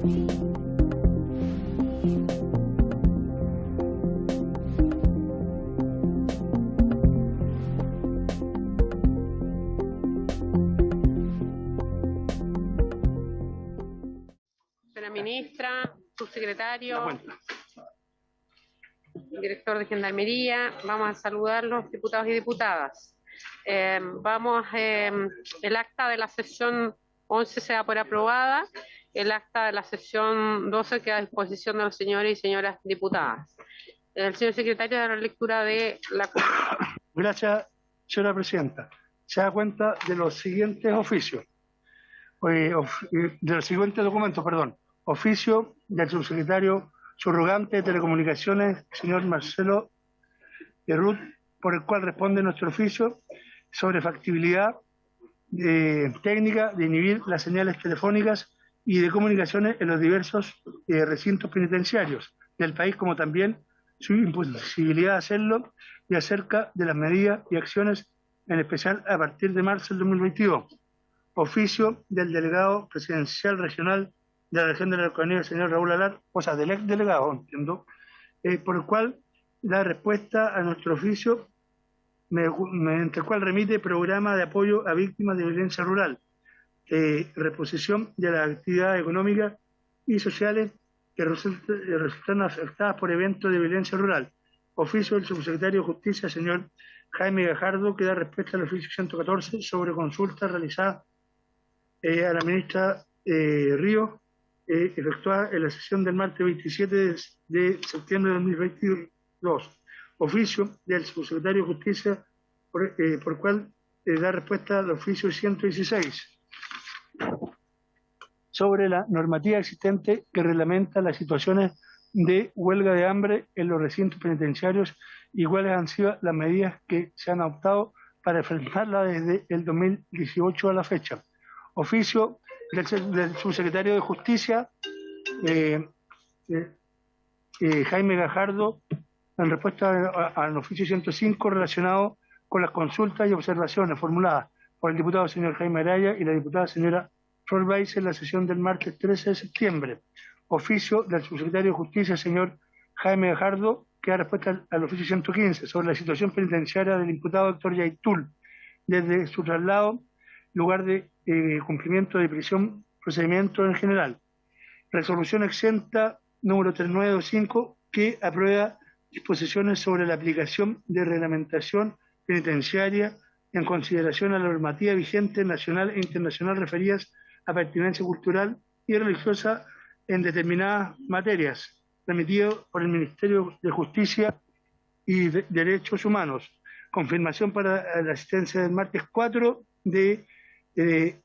Señora ministra, subsecretario, director de Gendarmería, vamos a saludar los diputados y diputadas. El acta de la sesión 11 se da por aprobada, el acta de la sesión 12 queda a disposición de los señores y señoras diputadas. El señor secretario da la lectura de la... Gracias, señora presidenta. Se da cuenta de los siguientes oficios, de los siguientes documentos, perdón. Oficio del subsecretario subrogante de Telecomunicaciones, señor Marcelo Ruth, por el cual responde nuestro oficio sobre factibilidad técnica de inhibir las señales telefónicas y de comunicaciones en los diversos recintos penitenciarios del país, como también su imposibilidad de hacerlo y acerca de las medidas y acciones, en especial a partir de marzo del 2022. Oficio del delegado presidencial regional de la región de la Araucanía, el señor Raúl Alar, o sea, del ex delegado, entiendo, por el cual da respuesta a nuestro oficio, mediante el cual remite programa de apoyo a víctimas de violencia rural, reposición de las actividades económicas y sociales que resultan afectadas por eventos de violencia rural. Oficio del subsecretario de Justicia, señor Jaime Gajardo, que da respuesta al oficio 114 sobre consulta realizada a la ministra Ríos, efectuada en la sesión del martes 27 de septiembre de 2022. Oficio del subsecretario de Justicia, por cual da respuesta al oficio 116 sobre la normativa existente que reglamenta las situaciones de huelga de hambre en los recintos penitenciarios y cuáles han sido las medidas que se han adoptado para enfrentarla desde el 2018 a la fecha. Oficio del subsecretario de Justicia, Jaime Gajardo, en respuesta al oficio 105 relacionado con las consultas y observaciones formuladas por el diputado señor Jaime Araya y la diputada señora Flor Baiz en la sesión del martes 13 de septiembre. Oficio del subsecretario de Justicia, señor Jaime Gajardo, que da respuesta al oficio 115 sobre la situación penitenciaria del imputado Héctor Yaitul, desde su traslado, lugar de cumplimiento de prisión, procedimiento en general. Resolución exenta número 3925, que aprueba disposiciones sobre la aplicación de reglamentación penitenciaria en consideración a la normativa vigente nacional e internacional referidas a pertinencia cultural y religiosa en determinadas materias, remitido por el Ministerio de Justicia y Derechos Humanos. Confirmación para la asistencia del martes 4 de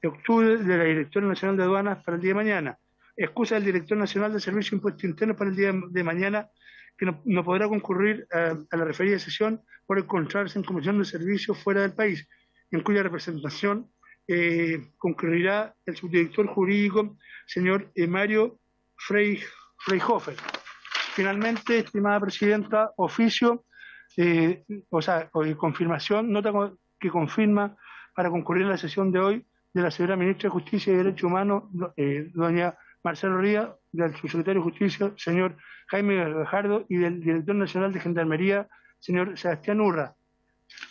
octubre de la Directora Nacional de Aduanas para el día de mañana. Excusa del Director Nacional de Servicios de Impuestos Internos para el día de mañana, que no podrá concurrir a la referida sesión por encontrarse en comisión de servicios fuera del país, en cuya representación concurrirá el subdirector jurídico, señor Mario Freyhofer. Finalmente, estimada presidenta, oficio, confirmación, nota que confirma para concurrir a la sesión de hoy de la señora ministra de Justicia y Derechos Humanos, doña Marcelo Ríos, del subsecretario de Justicia, señor Jaime Gajardo, y del director nacional de Gendarmería, señor Sebastián Urra.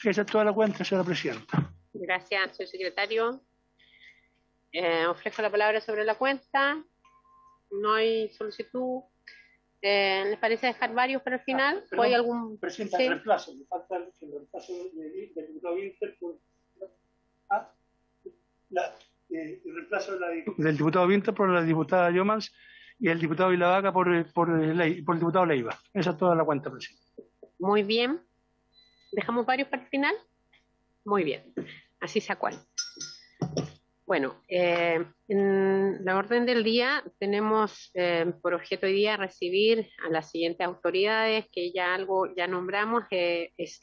Esa es toda la cuenta, señora presidenta. Gracias, señor secretario. Ofrezco la palabra sobre la cuenta. No hay solicitud. ¿Les parece dejar varios para el final? Perdón, ¿O hay algún...? Presidenta, sí. reemplazo. Me falta el reemplazo del diputado Winter por... el reemplazo del diputado Winter por la diputada Yomans y el diputado Vilavaca por el diputado Leiva. Esa es toda la cuenta, presidente. Muy bien. ¿Dejamos varios para el final? Muy bien. Así sea cual. Bueno, en la orden del día tenemos por objeto hoy día recibir a las siguientes autoridades que ya nombramos, es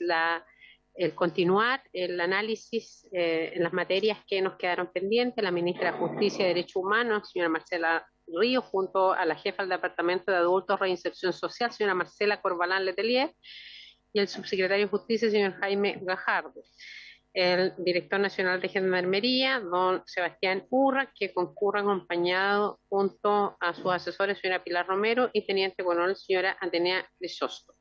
el continuar el análisis en las materias que nos quedaron pendientes, la ministra de Justicia y Derechos Humanos, señora Marcela Ríos, junto a la jefa del Departamento de Adultos Reinserción Social, señora Marcela Corbalán Letelier, y el subsecretario de Justicia, señor Jaime Gajardo. el director nacional de Gendarmería, don Sebastián Urra, que concurre acompañado junto a sus asesores, señora Pilar Romero, y teniente coronel, señora Atenea de Sosto.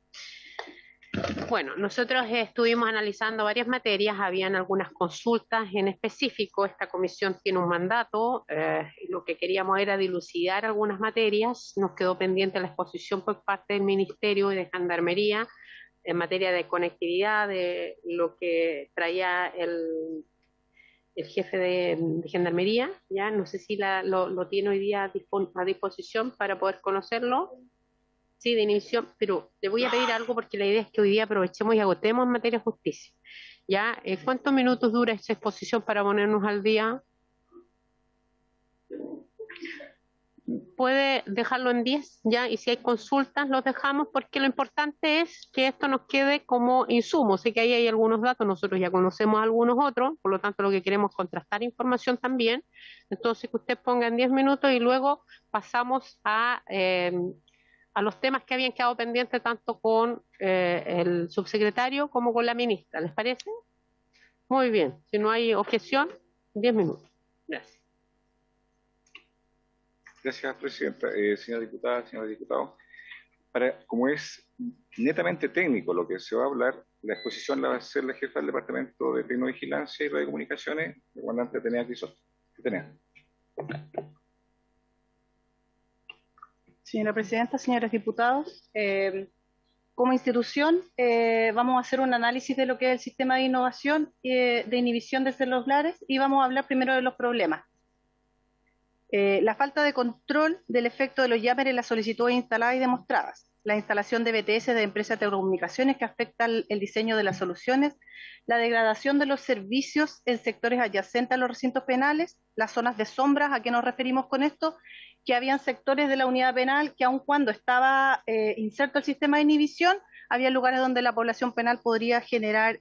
Bueno, nosotros estuvimos analizando varias materias, habían algunas consultas en específico, esta comisión tiene un mandato, lo que queríamos era dilucidar algunas materias, nos quedó pendiente la exposición por parte del Ministerio y de Gendarmería en materia de conectividad, de lo que traía el jefe de Gendarmería, ya no sé si lo tiene hoy día a disposición para poder conocerlo. Sí, de inicio, pero le voy a pedir algo porque la idea es que hoy día aprovechemos y agotemos en materia de justicia. ¿Ya? ¿Cuántos minutos dura esta exposición para ponernos al día? Puede dejarlo en 10, ¿ya? Y si hay consultas, los dejamos porque lo importante es que esto nos quede como insumo. Sé que ahí hay algunos datos, nosotros ya conocemos algunos otros, por lo tanto lo que queremos es contrastar información también. Entonces que usted ponga en 10 minutos y luego pasamos a los temas que habían quedado pendientes tanto con el subsecretario como con la ministra. ¿Les parece? Muy bien. Si no hay objeción, 10 minutos. Gracias. Gracias, Presidenta. Señora diputada, señores diputados, como es netamente técnico lo que se va a hablar, la exposición la va a hacer la jefa del Departamento de Tecnovigilancia y Radiocomunicaciones, el comandante Atenea Crisosto. Señora Presidenta, señores diputados, como institución vamos a hacer un análisis de lo que es el sistema de innovación de inhibición de celulares y vamos a hablar primero de los problemas. La falta de control del efecto de los jammers en las solicitudes instaladas y demostradas, la instalación de BTS de empresas de telecomunicaciones que afecta el diseño de las soluciones, la degradación de los servicios en sectores adyacentes a los recintos penales, las zonas de sombras, ¿a qué nos referimos con esto? Que habían sectores de la unidad penal que aun cuando estaba inserto el sistema de inhibición, había lugares donde la población penal podría generar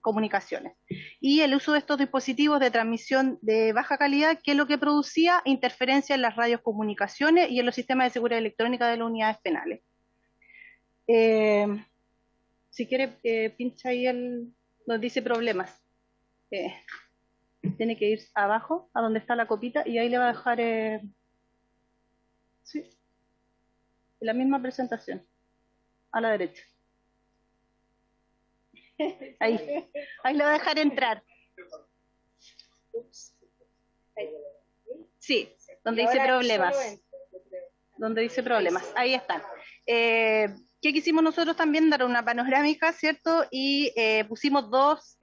comunicaciones. Y el uso de estos dispositivos de transmisión de baja calidad, que es lo que producía interferencia en las radiocomunicaciones y en los sistemas de seguridad electrónica de las unidades penales. Si quiere, pincha ahí donde dice problemas. Tiene que ir abajo, a donde está la copita, y ahí le va a dejar sí, la misma presentación, a la derecha. Ahí le va a dejar entrar. Sí, donde dice problemas. Donde dice problemas, ahí están. ¿Qué quisimos nosotros también? Dar una panorámica, ¿cierto? Y pusimos dos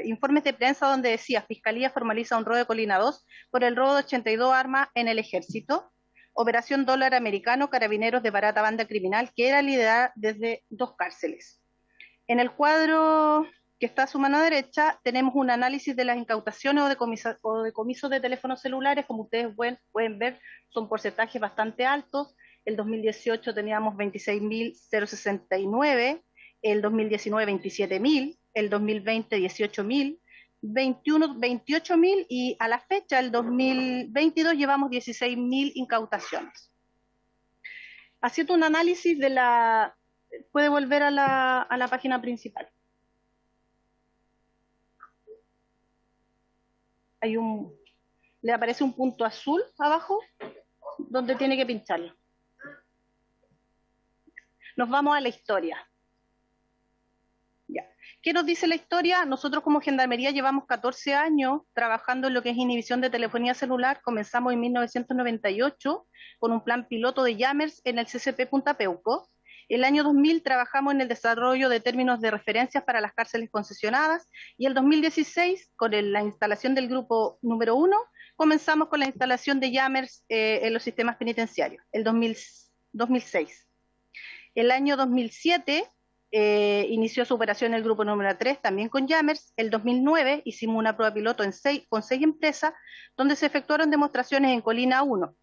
informes de prensa donde decía: Fiscalía formaliza un robo de Colina 2 por el robo de 82 armas en el Ejército. Operación Dólar Americano, Carabineros de barata banda criminal, que era liderada desde 2 cárceles. En el cuadro que está a su mano derecha tenemos un análisis de las incautaciones o decomisos de teléfonos celulares. Como ustedes pueden ver, son porcentajes bastante altos. El 2018 teníamos 26.069, el 2019 27.000, el 2020 18.000, 21 28.000 y a la fecha, el 2022, llevamos 16.000 incautaciones. Haciendo un análisis de la... Puede volver a la página principal. Le aparece un punto azul abajo donde tiene que pincharlo. Nos vamos a la historia. Ya. ¿Qué nos dice la historia? Nosotros como Gendarmería llevamos 14 años trabajando en lo que es inhibición de telefonía celular. Comenzamos en 1998 con un plan piloto de jammers en el CCP Punta Peuco. El año 2000 trabajamos en el desarrollo de términos de referencias para las cárceles concesionadas y el 2016, con la instalación del grupo número 1, comenzamos con la instalación de jammers en los sistemas penitenciarios, el 2006. El año 2007 inició su operación el grupo número 3, también con jammers. El 2009 hicimos una prueba piloto con 6 empresas, donde se efectuaron demostraciones en Colina 1.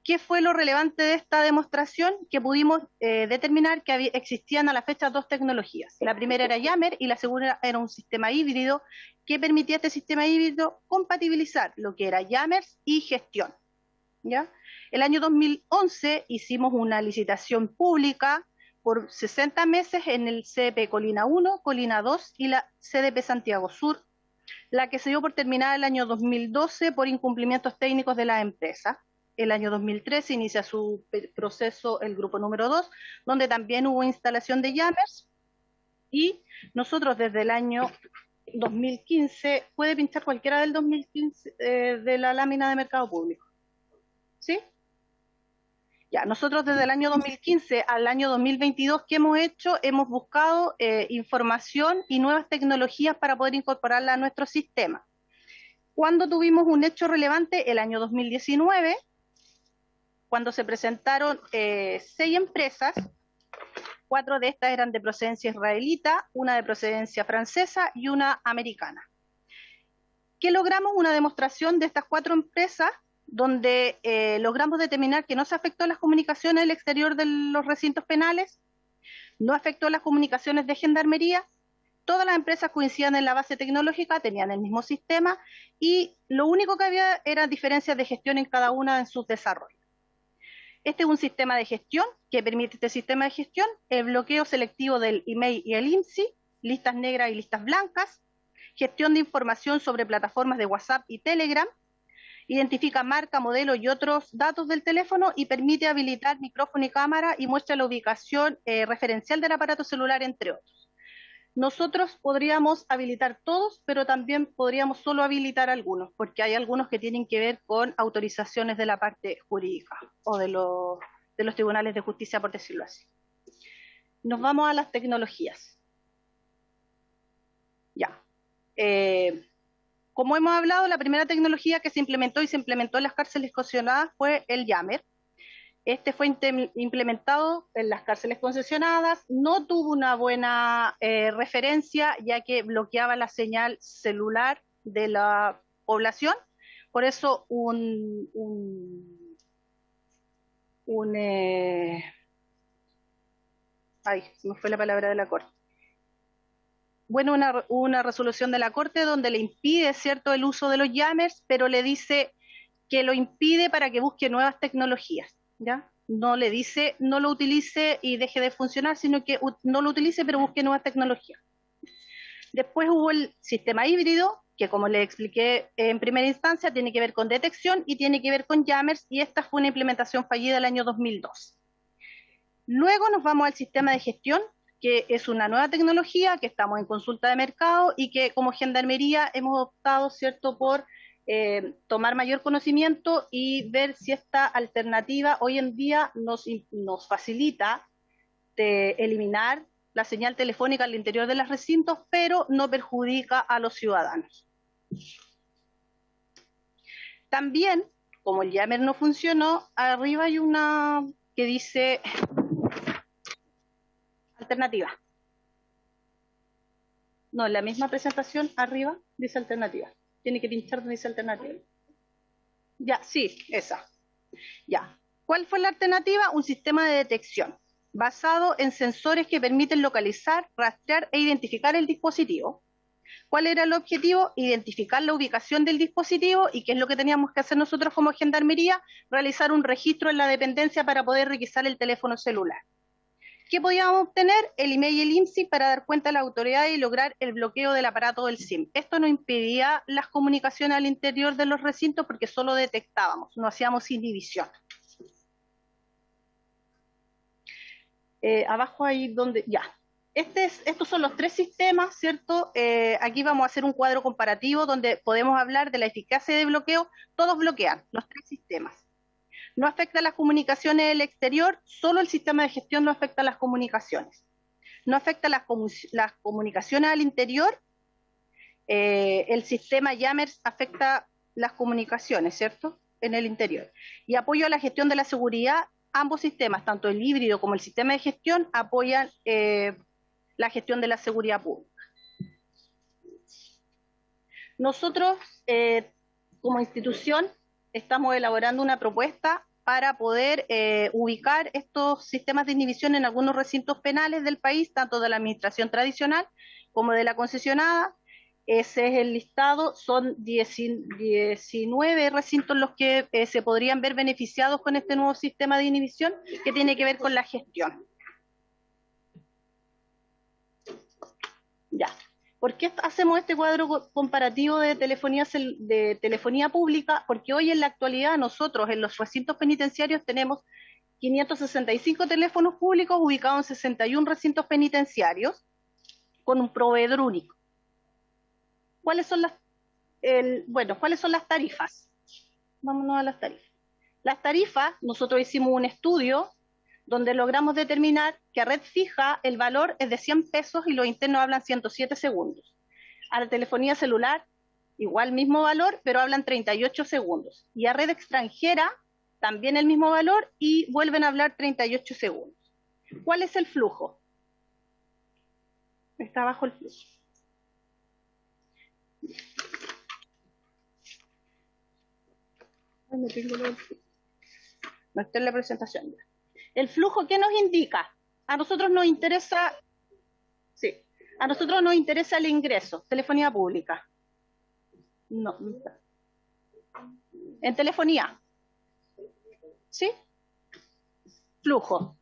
¿Qué fue lo relevante de esta demostración? Que pudimos determinar que existían a la fecha 2 tecnologías. La primera era Jammer y la segunda era un sistema híbrido que permitía a este sistema híbrido compatibilizar lo que era Jammers y gestión. ¿Ya? El año 2011 hicimos una licitación pública por 60 meses en el CDP Colina 1, Colina 2 y la CDP Santiago Sur, la que se dio por terminada el año 2012 por incumplimientos técnicos de la empresa. El año 2013 inicia su proceso el grupo número 2, donde también hubo instalación de jammers, y nosotros desde el año 2015, puede pinchar cualquiera del 2015 de la lámina de mercado público, ¿sí? Ya, nosotros desde el año 2015 al año 2022, ¿qué hemos hecho? Hemos buscado información y nuevas tecnologías para poder incorporarla a nuestro sistema. ¿Cuándo tuvimos un hecho relevante? El año 2019, cuando se presentaron 6 empresas. 4 de estas eran de procedencia israelita, una de procedencia francesa y una americana. ¿Qué logramos? Una demostración de estas 4 empresas donde logramos determinar que no se afectó las comunicaciones del exterior de los recintos penales, no afectó las comunicaciones de gendarmería, todas las empresas coincidían en la base tecnológica, tenían el mismo sistema y lo único que había era diferencias de gestión en cada una en sus desarrollos. Este es un sistema de gestión que permite este sistema de gestión el bloqueo selectivo del email y el IMSI, listas negras y listas blancas, gestión de información sobre plataformas de WhatsApp y Telegram, identifica marca, modelo y otros datos del teléfono y permite habilitar micrófono y cámara y muestra la ubicación referencial del aparato celular, entre otros. Nosotros podríamos habilitar todos, pero también podríamos solo habilitar algunos, porque hay algunos que tienen que ver con autorizaciones de la parte jurídica o de los tribunales de justicia, por decirlo así. Nos vamos a las tecnologías. Ya. Como hemos hablado, la primera tecnología que se implementó en las cárceles concesionadas fue el jammer. Este fue implementado en las cárceles concesionadas, no tuvo una buena referencia, ya que bloqueaba la señal celular de la población. Por eso se me fue la palabra de la Corte. Bueno, una resolución de la Corte donde le impide, ¿cierto?, el uso de los jammers, pero le dice que lo impide para que busque nuevas tecnologías. ¿Ya? No le dice no lo utilice y deje de funcionar, sino que no lo utilice pero busque nuevas tecnologías. Después hubo el sistema híbrido, que como les expliqué en primera instancia, tiene que ver con detección y tiene que ver con jammers, y esta fue una implementación fallida el año 2002. Luego nos vamos al sistema de gestión, que es una nueva tecnología que estamos en consulta de mercado y que como Gendarmería hemos optado, ¿cierto?, por tomar mayor conocimiento y ver si esta alternativa hoy en día nos facilita de eliminar la señal telefónica al interior de los recintos, pero no perjudica a los ciudadanos. También, como el jammer no funcionó, arriba hay una que dice alternativa. No, en la misma presentación arriba dice alternativa. Tiene que pinchar donde dice alternativa. Ya, sí, esa. Ya. ¿Cuál fue la alternativa? Un sistema de detección basado en sensores que permiten localizar, rastrear e identificar el dispositivo. ¿Cuál era el objetivo? Identificar la ubicación del dispositivo y qué es lo que teníamos que hacer nosotros como Gendarmería, realizar un registro en la dependencia para poder requisar el teléfono celular. ¿Qué podíamos obtener? El email y el IMSI para dar cuenta a la autoridad y lograr el bloqueo del aparato del SIM. Esto no impedía las comunicaciones al interior de los recintos porque solo detectábamos, no hacíamos inhibición. Abajo ahí donde, ya. Estos son los 3 sistemas, ¿cierto? Aquí vamos a hacer un cuadro comparativo donde podemos hablar de la eficacia de bloqueo. Todos bloquean, los 3 sistemas. No afecta las comunicaciones del exterior, solo el sistema de gestión no afecta las comunicaciones. No afecta las comunicaciones al interior, el sistema jammers afecta las comunicaciones, ¿cierto?, en el interior. Y apoyo a la gestión de la seguridad, ambos sistemas, tanto el híbrido como el sistema de gestión, apoyan la gestión de la seguridad pública. Nosotros, como institución, estamos elaborando una propuesta para poder ubicar estos sistemas de inhibición en algunos recintos penales del país, tanto de la administración tradicional como de la concesionada. Ese es el listado, son 19 recintos los que se podrían ver beneficiados con este nuevo sistema de inhibición que tiene que ver con la gestión. Ya. ¿Por qué hacemos este cuadro comparativo de telefonía pública? Porque hoy en la actualidad nosotros en los recintos penitenciarios tenemos 565 teléfonos públicos ubicados en 61 recintos penitenciarios con un proveedor único. ¿Cuáles son ¿cuáles son las tarifas? Vámonos a las tarifas. Las tarifas, nosotros hicimos un estudio donde logramos determinar que a red fija el valor es de 100 pesos y los internos hablan 107 segundos. A la telefonía celular, igual mismo valor, pero hablan 38 segundos. Y a red extranjera, también el mismo valor y vuelven a hablar 38 segundos. ¿Cuál es el flujo? Está abajo el flujo. No está en la presentación. El flujo, ¿qué nos indica? A nosotros nos interesa, sí, a nosotros nos interesa el ingreso, telefonía pública. No, no está. En telefonía. ¿Sí? Flujo.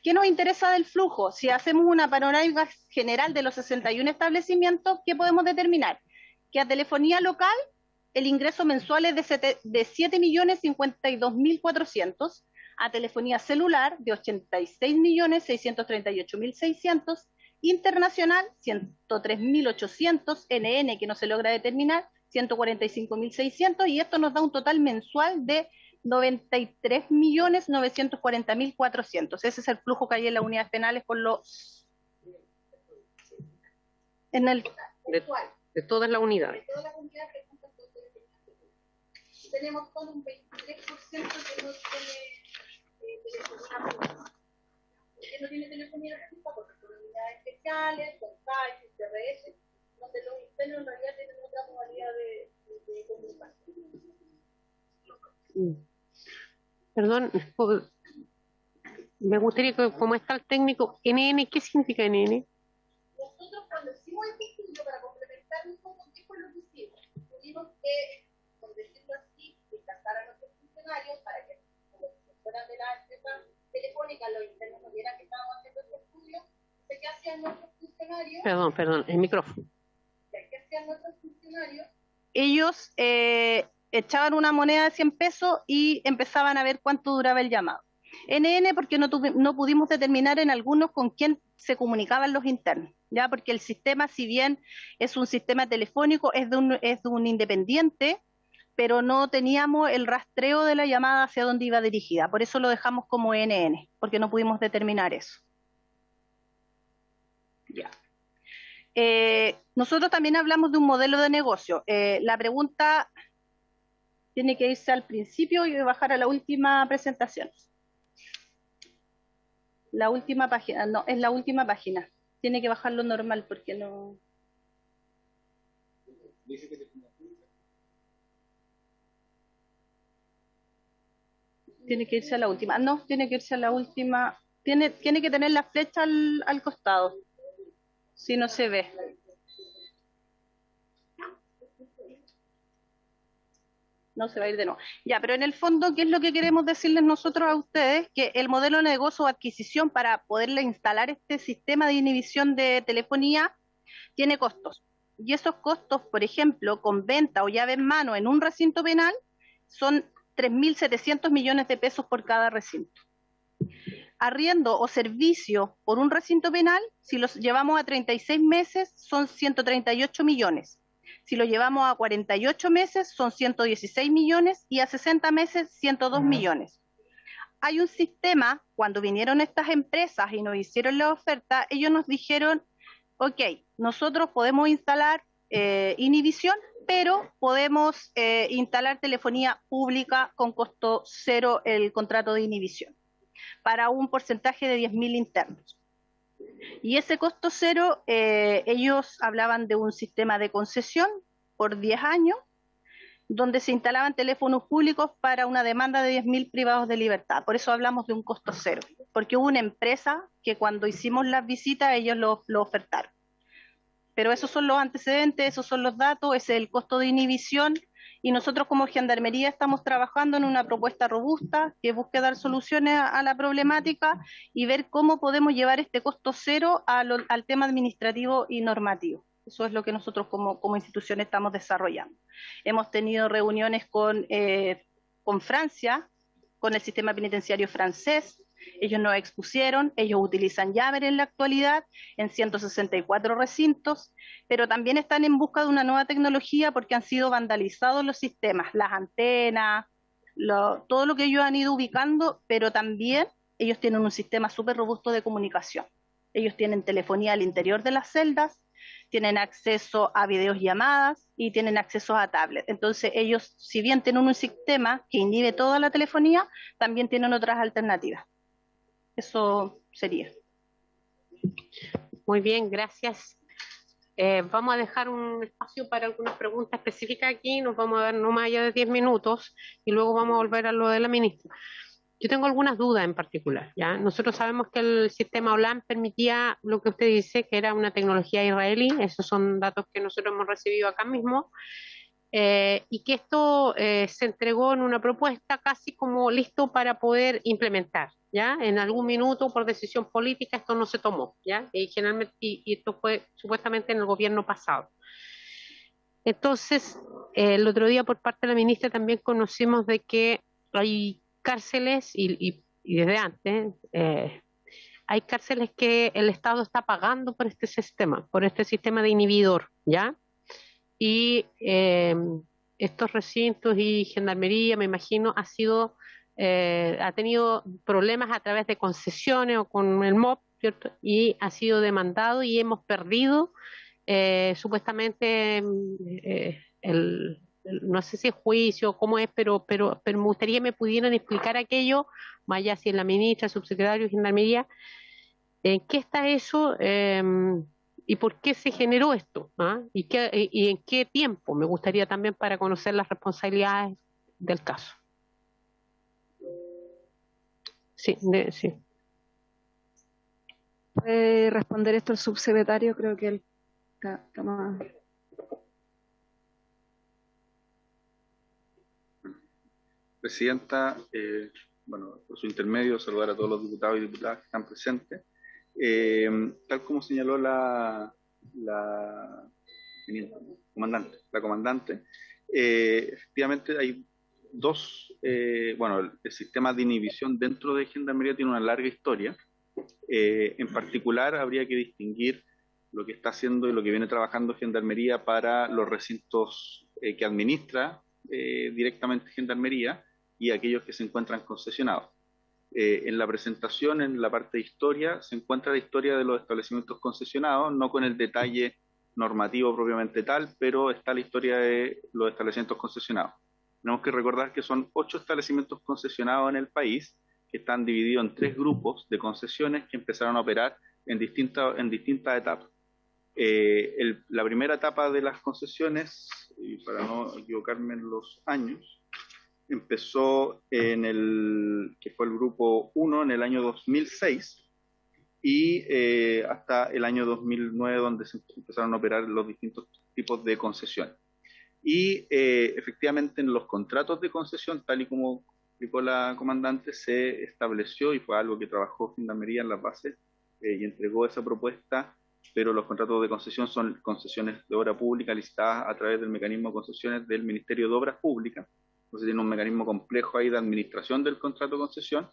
¿Qué nos interesa del flujo? Si hacemos una panorámica general de los 61 establecimientos, ¿qué podemos determinar? Que a telefonía local el ingreso mensual es de 7.052.400, a telefonía celular de 86.638.600, internacional 103.800, NN que no se logra determinar 145.600 y esto nos da un total mensual de 93.940.400. Ese es el flujo que hay en las unidades penales por los de todas las unidades. Tenemos todo un 23% que no tiene telefonía pública. ¿Por qué no tiene telefonía pública? Porque son unidades especiales, con CAI, CRS, donde los internos en realidad tienen otra modalidad de comunicación. Perdón, me gustaría que, como está el técnico, NN, ¿qué significa NN? Nosotros cuando hicimos este estudio para complementar un poco qué fue lo que hicimos, tuvimos que, por decirlo así, descartar a nuestros funcionarios para que, como si fueran de la empresa telefónica, los internos no vieran que estábamos haciendo este estudio. ¿Qué hacían nuestros funcionarios? Perdón, el micrófono. ¿Qué hacían nuestros funcionarios? Ellos echaban una moneda de 100 pesos y empezaban a ver cuánto duraba el llamado. NN porque no pudimos determinar en algunos con quién se comunicaban los internos, ya porque el sistema, si bien es un sistema telefónico, es de un independiente, pero no teníamos el rastreo de la llamada hacia dónde iba dirigida, por eso lo dejamos como NN, porque no pudimos determinar eso. Ya. Nosotros también hablamos de un modelo de negocio. La pregunta tiene que irse al principio y bajar a la última presentación. La última página, no, es la última página. Tiene que bajarlo normal porque no... Tiene que irse a la última. No, tiene que irse a la última. Tiene que tener la flecha al costado. Si no se ve. No se va a ir de nuevo. Ya, pero en el fondo, ¿qué es lo que queremos decirles nosotros a ustedes? Que el modelo de negocio o adquisición para poderle instalar este sistema de inhibición de telefonía tiene costos. Y esos costos, por ejemplo, con venta o llave en mano en un recinto penal, son 3.700 millones de pesos por cada recinto. Arriendo o servicio por un recinto penal, si los llevamos a 36 meses, son 138 millones. Si lo llevamos a 48 meses, son 116 millones y a 60 meses, 102 millones. Hay un sistema, cuando vinieron estas empresas y nos hicieron la oferta, ellos nos dijeron, ok, nosotros podemos instalar inhibición, pero podemos instalar telefonía pública con costo cero el contrato de inhibición, para un porcentaje de 10.000 internos. Y ese costo cero, ellos hablaban de un sistema de concesión por 10 años, donde se instalaban teléfonos públicos para una demanda de 10.000 privados de libertad. Por eso hablamos de un costo cero, porque hubo una empresa que cuando hicimos las visitas, ellos lo ofertaron. Pero esos son los antecedentes, esos son los datos, ese es el costo de inhibición, Y nosotros como Gendarmería estamos trabajando en una propuesta robusta que busque dar soluciones a la problemática y ver cómo podemos llevar este costo cero al tema administrativo y normativo. Eso es lo que nosotros como institución estamos desarrollando. Hemos tenido reuniones con Francia, con el sistema penitenciario francés. Ellos nos expusieron, ellos utilizan Yammer en la actualidad en 164 recintos, pero también están en busca de una nueva tecnología porque han sido vandalizados los sistemas, las antenas, todo lo que ellos han ido ubicando, pero también ellos tienen un sistema súper robusto de comunicación. Ellos tienen telefonía al interior de las celdas, tienen acceso a videollamadas y tienen acceso a tablets. Entonces ellos, si bien tienen un sistema que inhibe toda la telefonía, también tienen otras alternativas. Eso sería. Muy bien, gracias. Vamos a dejar un espacio para algunas preguntas específicas aquí, nos vamos a dar no más allá de 10 minutos y luego vamos a volver a lo de la ministra. Yo tengo algunas dudas en particular, ¿ya? Nosotros sabemos que el sistema OLAN permitía lo que usted dice, que era una tecnología israelí, esos son datos que nosotros hemos recibido acá mismo, y que esto se entregó en una propuesta casi como listo para poder implementar, ¿ya? En algún minuto, por decisión política, esto no se tomó, ¿ya? Generalmente, y esto fue supuestamente en el gobierno pasado. Entonces, el otro día por parte de la ministra también conocimos de que hay cárceles, y desde antes, hay cárceles que el Estado está pagando por este sistema de inhibidor, ¿ya? Y estos recintos y Gendarmería, me imagino, ha tenido problemas a través de concesiones o con el MOP, ¿cierto? Y ha sido demandado y hemos perdido supuestamente no sé si es juicio o cómo es, pero me gustaría que me pudieran explicar aquello, más allá si es la ministra, el subsecretario de Gendarmería, ¿en qué está eso y por qué se generó esto? ¿Ah? ¿Y en qué tiempo? Me gustaría también para conocer las responsabilidades del caso. Sí, sí. ¿Puede responder esto el subsecretario? Creo que él está más... Presidenta, bueno, por su intermedio, saludar a todos los diputados y diputadas que están presentes. Tal como señaló la comandante, efectivamente hay dos, bueno, el sistema de inhibición dentro de Gendarmería tiene una larga historia. En particular, habría que distinguir lo que está haciendo y lo que viene trabajando Gendarmería para los recintos que administra directamente Gendarmería y aquellos que se encuentran concesionados. En la presentación, en la parte de historia, se encuentra la historia de los establecimientos concesionados, no con el detalle normativo propiamente tal, pero está la historia de los establecimientos concesionados. Tenemos que recordar que son 8 establecimientos concesionados en el país, que están divididos en 3 grupos de concesiones que empezaron a operar en distintas etapas. La primera etapa de las concesiones, y para no equivocarme en los años, empezó que fue el grupo 1 en el año 2006 y hasta el año 2009 donde se empezaron a operar los distintos tipos de concesiones. Y efectivamente en los contratos de concesión, tal y como explicó la comandante, se estableció y fue algo que trabajó Gendarmería en las bases y entregó esa propuesta, pero los contratos de concesión son concesiones de obra pública licitadas a través del mecanismo de concesiones del Ministerio de Obras Públicas. Entonces tiene un mecanismo complejo ahí de administración del contrato de concesión.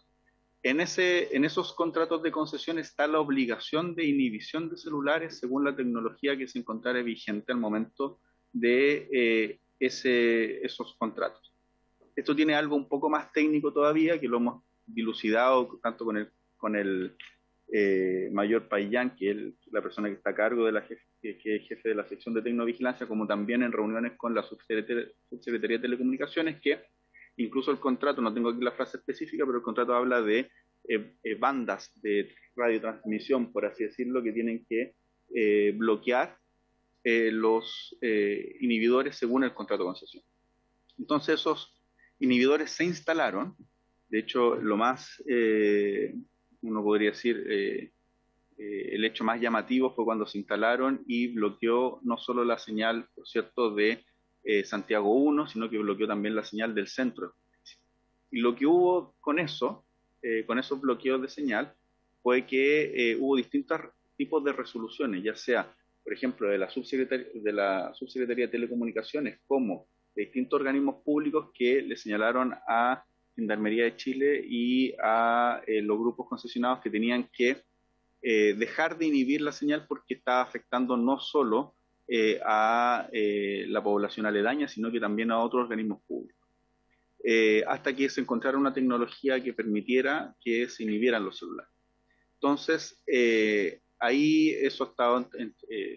En esos contratos de concesión está la obligación de inhibición de celulares según la tecnología que se encontrara vigente al momento de esos contratos. Esto tiene algo un poco más técnico todavía, que lo hemos dilucidado tanto con el mayor Payán, que es la persona que está a cargo de que es jefe de la sección de tecnovigilancia, como también en reuniones con la subsecretaría de Telecomunicaciones, que incluso el contrato, no tengo aquí la frase específica, pero el contrato habla de bandas de radiotransmisión, por así decirlo, que tienen que bloquear los inhibidores según el contrato de concesión. Entonces esos inhibidores se instalaron. De hecho, lo más, uno podría decir, el hecho más llamativo fue cuando se instalaron y bloqueó no solo la señal, por cierto, de Santiago 1, sino que bloqueó también la señal del centro. Y lo que hubo con eso, con esos bloqueos de señal, fue que hubo distintos tipos de resoluciones, ya sea, por ejemplo, de la Subsecretaría de Telecomunicaciones, como de distintos organismos públicos que le señalaron a Gendarmería de Chile y a los grupos concesionados que tenían que dejar de inhibir la señal porque estaba afectando no solo a la población aledaña, sino que también a otros organismos públicos. Hasta que se encontrara una tecnología que permitiera que se inhibieran los celulares. Entonces, ahí eso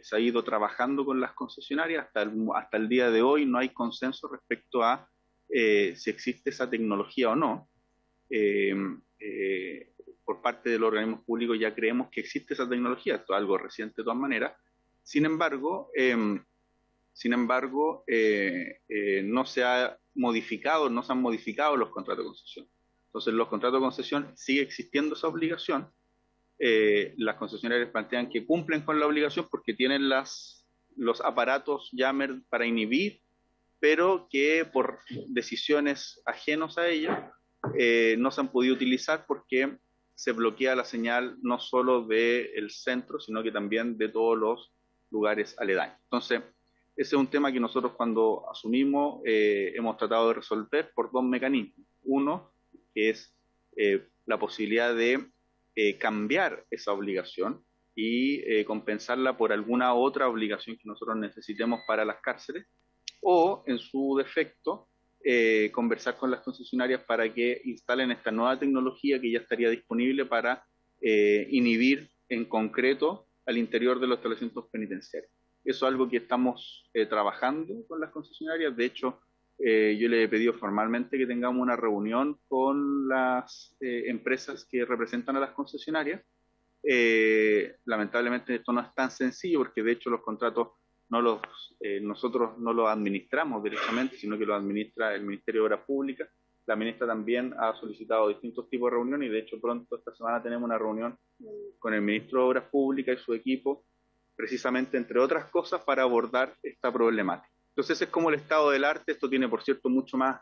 se ha ido trabajando con las concesionarias. Hasta el día de hoy no hay consenso respecto a si existe esa tecnología o no. Por parte de los organismos públicos ya creemos que existe esa tecnología, esto es algo reciente de todas maneras. Sin embargo, no se han modificado los contratos de concesión. Entonces, los contratos de concesión sigue existiendo esa obligación. Las concesionarias plantean que cumplen con la obligación porque tienen los aparatos Jammer para inhibir, pero que por decisiones ajenos a ellos no se han podido utilizar porque se bloquea la señal no solo del centro, sino que también de todos los lugares aledaños. Entonces, ese es un tema que nosotros cuando asumimos hemos tratado de resolver por dos mecanismos. Uno, que es la posibilidad de cambiar esa obligación y compensarla por alguna otra obligación que nosotros necesitemos para las cárceles, o en su defecto conversar con las concesionarias para que instalen esta nueva tecnología que ya estaría disponible para inhibir en concreto al interior de los establecimientos penitenciarios. Eso es algo que estamos trabajando con las concesionarias. De hecho, yo le he pedido formalmente que tengamos una reunión con las empresas que representan a las concesionarias. Lamentablemente esto no es tan sencillo porque de hecho los contratos nosotros no los administramos directamente, sino que los administra el Ministerio de Obras Públicas. La ministra también ha solicitado distintos tipos de reuniones y de hecho pronto esta semana tenemos una reunión con el ministro de Obras Públicas y su equipo, precisamente entre otras cosas para abordar esta problemática. Entonces ese es como el estado del arte. Esto tiene, por cierto, mucho más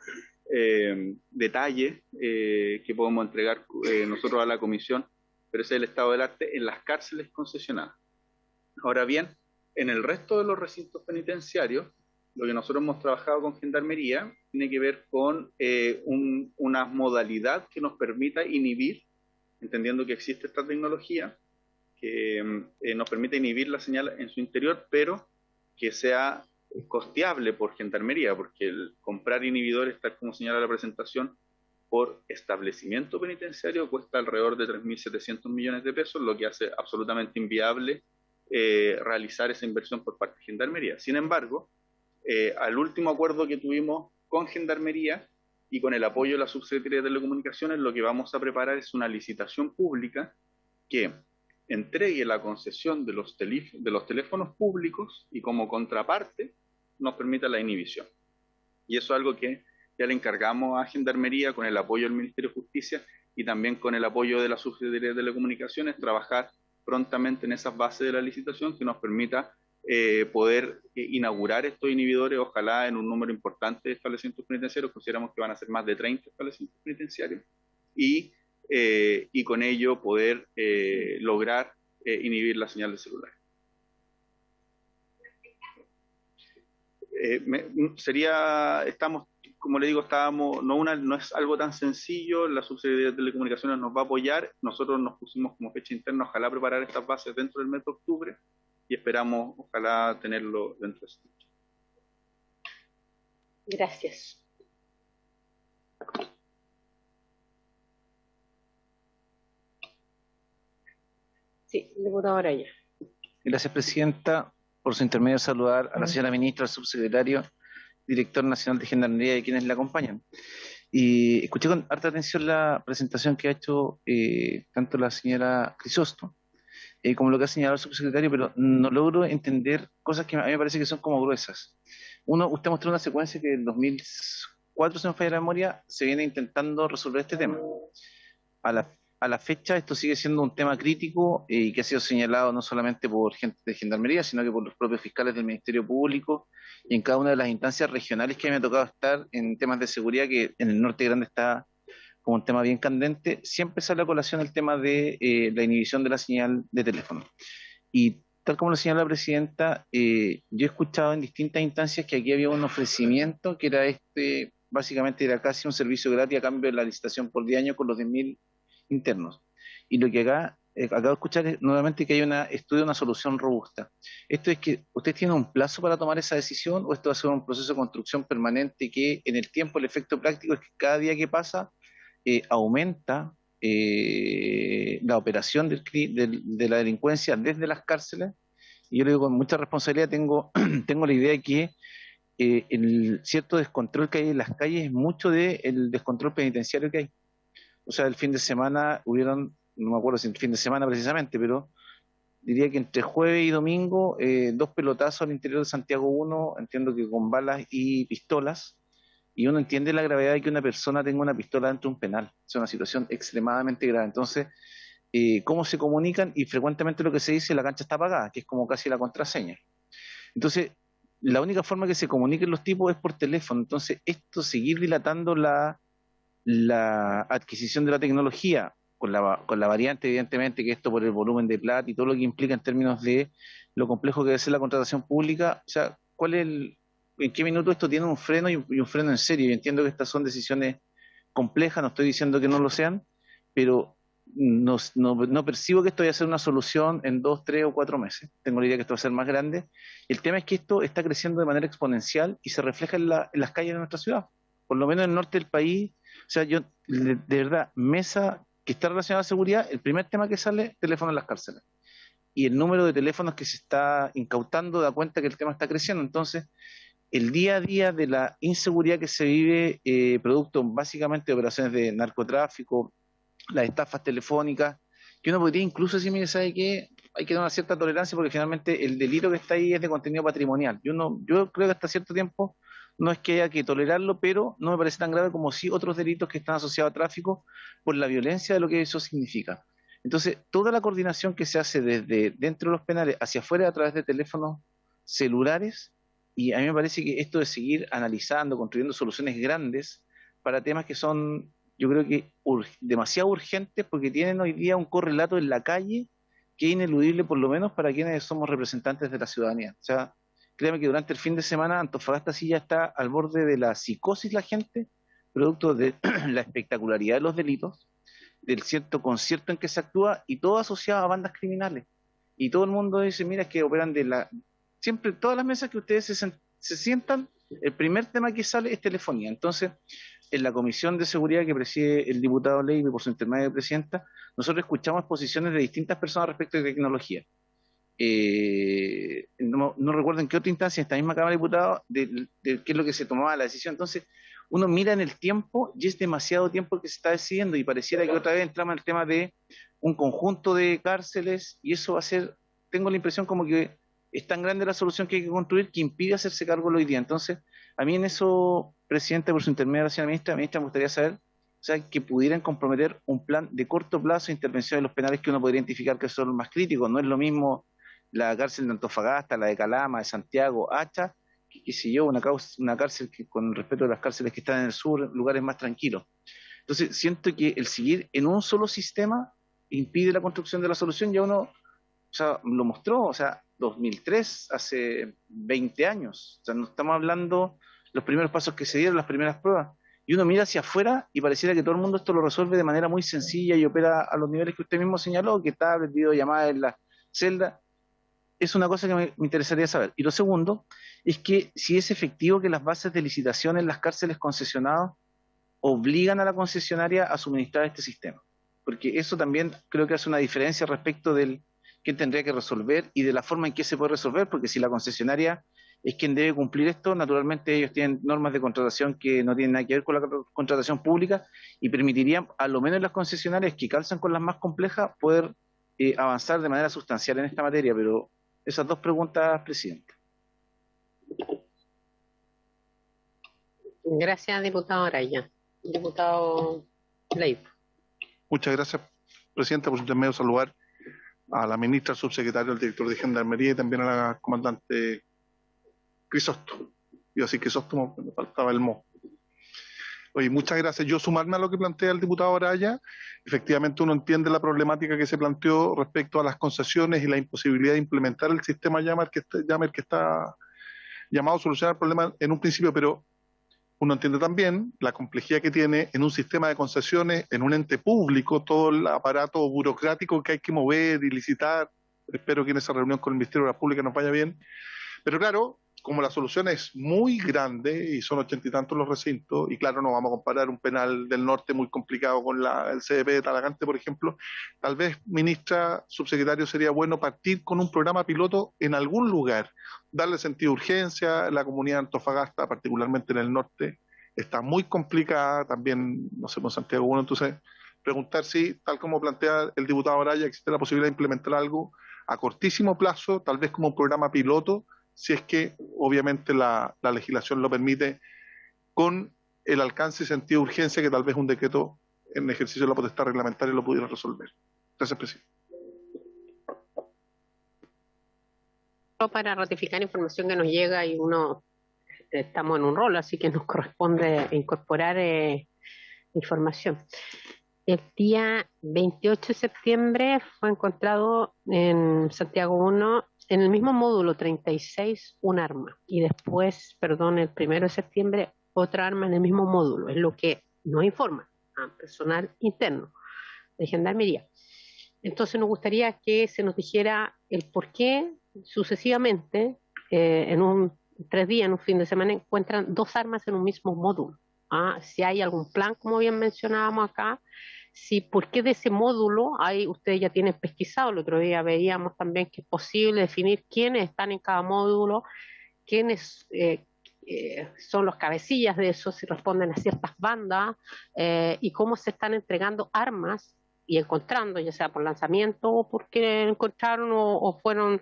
detalle que podemos entregar nosotros a la comisión, pero ese es el estado del arte en las cárceles concesionadas. Ahora bien, en el resto de los recintos penitenciarios, lo que nosotros hemos trabajado con Gendarmería tiene que ver con una modalidad que nos permita inhibir, entendiendo que existe esta tecnología, que nos permite inhibir la señal en su interior, pero que sea costeable por Gendarmería, porque el comprar inhibidores, tal como señala la presentación, por establecimiento penitenciario cuesta alrededor de 3.700 millones de pesos, lo que hace absolutamente inviable realizar esa inversión por parte de Gendarmería. Sin embargo, al último acuerdo que tuvimos con Gendarmería y con el apoyo de la Subsecretaría de Telecomunicaciones, lo que vamos a preparar es una licitación pública que entregue la concesión de los teléfonos públicos y como contraparte nos permita la inhibición. Y eso es algo que ya le encargamos a Gendarmería con el apoyo del Ministerio de Justicia y también con el apoyo de la Subsecretaría de Telecomunicaciones, trabajar prontamente en esas bases de la licitación que nos permita poder inaugurar estos inhibidores, ojalá en un número importante de establecimientos penitenciarios. Consideramos que van a ser más de 30 establecimientos penitenciarios, y con ello poder lograr inhibir la señal de celular. Como le digo, no es algo tan sencillo. La Subsecretaría de Telecomunicaciones nos va a apoyar. Nosotros nos pusimos como fecha interna, ojalá preparar estas bases dentro del mes de octubre y esperamos, ojalá, tenerlo dentro de ese tiempo. Gracias. Sí, diputado Araya. Gracias, presidenta. Por su intermedio, saludar a la señora ministra, al subsecretario, director nacional de Gendarmería y quienes la acompañan. Y escuché con harta atención la presentación que ha hecho tanto la señora Crisosto como lo que ha señalado el subsecretario, pero no logro entender cosas que a mí me parece que son como gruesas. Uno, usted mostró una secuencia que en 2004, si no me falla la memoria, se viene intentando resolver este tema. a la fecha esto sigue siendo un tema crítico y que ha sido señalado no solamente por gente de Gendarmería, sino que por los propios fiscales del Ministerio Público y en cada una de las instancias regionales que me ha tocado estar en temas de seguridad, que en el Norte Grande está como un tema bien candente. Siempre sale a colación el tema de la inhibición de la señal de teléfono. Y tal como lo señala la presidenta, yo he escuchado en distintas instancias que aquí había un ofrecimiento que era básicamente era casi un servicio gratis a cambio de la licitación por 10 años con los 10.000 internos. Y lo que acabo de escuchar es nuevamente que hay estudio de una solución robusta. ¿Esto es que usted tiene un plazo para tomar esa decisión o esto va a ser un proceso de construcción permanente que en el tiempo el efecto práctico es que cada día que pasa aumenta la operación de la delincuencia desde las cárceles? Y yo le digo con mucha responsabilidad, tengo la idea de que el cierto descontrol que hay en las calles es mucho del descontrol penitenciario que hay. O sea, el fin de semana hubieron, no me acuerdo si el fin de semana precisamente, pero diría que entre jueves y domingo, 2 pelotazos al interior de Santiago 1, entiendo que con balas y pistolas, y uno entiende la gravedad de que una persona tenga una pistola dentro de un penal. Es una situación extremadamente grave. Entonces, ¿cómo se comunican? Y frecuentemente lo que se dice, la cancha está apagada, que es como casi la contraseña. Entonces, la única forma que se comuniquen los tipos es por teléfono. Entonces, seguir dilatando la adquisición de la tecnología, con la variante, evidentemente, que esto por el volumen de plata y todo lo que implica en términos de lo complejo que debe ser la contratación pública, o sea, ¿en qué minuto esto tiene un freno y un freno en serio? Yo entiendo que estas son decisiones complejas, no estoy diciendo que no lo sean, pero no percibo que esto vaya a ser una solución en 2, 3 o 4 meses. Tengo la idea que esto va a ser más grande. El tema es que esto está creciendo de manera exponencial y se refleja en las calles de nuestra ciudad. Por lo menos en el norte del país, o sea, yo, de verdad, mesa que está relacionada a seguridad, el primer tema que sale, teléfono en las cárceles. Y el número de teléfonos que se está incautando da cuenta que el tema está creciendo. Entonces, el día a día de la inseguridad que se vive, producto básicamente de operaciones de narcotráfico, las estafas telefónicas, que uno podría incluso decir, mire, ¿sabe qué? Hay que tener una cierta tolerancia porque finalmente el delito que está ahí es de contenido patrimonial. Yo creo que hasta cierto tiempo no es que haya que tolerarlo, pero no me parece tan grave como sí otros delitos que están asociados a tráfico por la violencia de lo que eso significa. Entonces, toda la coordinación que se hace desde dentro de los penales hacia afuera a través de teléfonos celulares, y a mí me parece que esto de seguir analizando, construyendo soluciones grandes para temas que son, yo creo que demasiado urgentes porque tienen hoy día un correlato en la calle que es ineludible por lo menos para quienes somos representantes de la ciudadanía. O sea, créeme que durante el fin de semana Antofagasta sí ya está al borde de la psicosis la gente, producto de la espectacularidad de los delitos, del cierto concierto en que se actúa y todo asociado a bandas criminales. Y todo el mundo dice, mira, es que operan siempre, todas las mesas que ustedes se sientan, el primer tema que sale es telefonía. Entonces, en la Comisión de Seguridad que preside el diputado Leiva por su intermedio de presidenta, nosotros escuchamos posiciones de distintas personas respecto de tecnología. No recuerdo en qué otra instancia, en esta misma Cámara de Diputados, de qué es lo que se tomaba la decisión. Entonces, uno mira en el tiempo y es demasiado tiempo que se está decidiendo y pareciera que otra vez entramos en el tema de un conjunto de cárceles y eso va a ser, tengo la impresión como que es tan grande la solución que hay que construir que impide hacerse cargo hoy día. Entonces, a mí en eso, Presidente, por su intermedio, señora ministra, me gustaría saber, o sea, que pudieran comprometer un plan de corto plazo de intervención en los penales que uno podría identificar que son los más críticos. No es lo mismo la cárcel de Antofagasta, la de Calama, de Santiago, Hacha, qué sé yo, una cárcel que, con respeto a las cárceles que están en el sur, lugares más tranquilos. Entonces, siento que el seguir en un solo sistema impide la construcción de la solución. Ya uno, o sea, lo mostró, o sea, 2003, hace 20 años. O sea, no estamos hablando los primeros pasos que se dieron, las primeras pruebas. Y uno mira hacia afuera y pareciera que todo el mundo esto lo resuelve de manera muy sencilla y opera a los niveles que usted mismo señaló, que tablet, videollamadas en la celda. Es una cosa que me interesaría saber. Y lo segundo es que si es efectivo que las bases de licitación en las cárceles concesionadas obligan a la concesionaria a suministrar este sistema. Porque eso también creo que hace una diferencia respecto del quién tendría que resolver y de la forma en que se puede resolver, porque si la concesionaria es quien debe cumplir esto, naturalmente ellos tienen normas de contratación que no tienen nada que ver con la contratación pública y permitirían, a lo menos las concesionarias que calzan con las más complejas, poder avanzar de manera sustancial en esta materia. Pero esas dos preguntas, Presidente. Gracias, diputado Araya. Diputado Leiva. Muchas gracias, Presidenta, por su intermedio saludar a la ministra, al subsecretario, al director de Gendarmería y también a la comandante Crisóstomo. Iba a decir Crisóstomo, me faltaba el mo. Oye, muchas gracias. Yo sumarme a lo que plantea el diputado Araya. Efectivamente, uno entiende la problemática que se planteó respecto a las concesiones y la imposibilidad de implementar el sistema Yammer que está llamado a solucionar el problema en un principio, pero uno entiende también la complejidad que tiene en un sistema de concesiones, en un ente público, todo el aparato burocrático que hay que mover y licitar. Espero que en esa reunión con el Ministerio de la Pública nos vaya bien. Pero claro, como la solución es muy grande y son 80 y tantos los recintos, y claro, no vamos a comparar un penal del norte muy complicado con el CDP de Talagante, por ejemplo, tal vez, ministra, subsecretario, sería bueno partir con un programa piloto en algún lugar, darle sentido de urgencia. La comunidad de Antofagasta, particularmente en el norte, está muy complicada, también, no sé, con Santiago 1, entonces preguntar si, tal como plantea el diputado Araya, existe la posibilidad de implementar algo a cortísimo plazo, tal vez como un programa piloto, si es que obviamente la legislación lo permite, con el alcance y sentido de urgencia que tal vez un decreto en ejercicio de la potestad reglamentaria lo pudiera resolver. Gracias, presidente. Para ratificar información que nos llega y uno estamos en un rol, así que nos corresponde incorporar información. El día 28 de septiembre fue encontrado en Santiago 1, en el mismo módulo 36, un arma. Y después, perdón, el 1 de septiembre, otra arma en el mismo módulo. Es lo que nos informa a personal interno de Gendarmería. Entonces nos gustaría que se nos dijera el por qué sucesivamente, en 3 días, en un fin de semana, encuentran 2 armas en un mismo módulo. Si hay algún plan, como bien mencionábamos acá, si por qué de ese módulo ustedes ya tienen pesquisado. El otro día veíamos también que es posible definir quiénes están en cada módulo, quiénes son los cabecillas de eso, si responden a ciertas bandas, y cómo se están entregando armas y encontrando, ya sea por lanzamiento o porque encontraron o fueron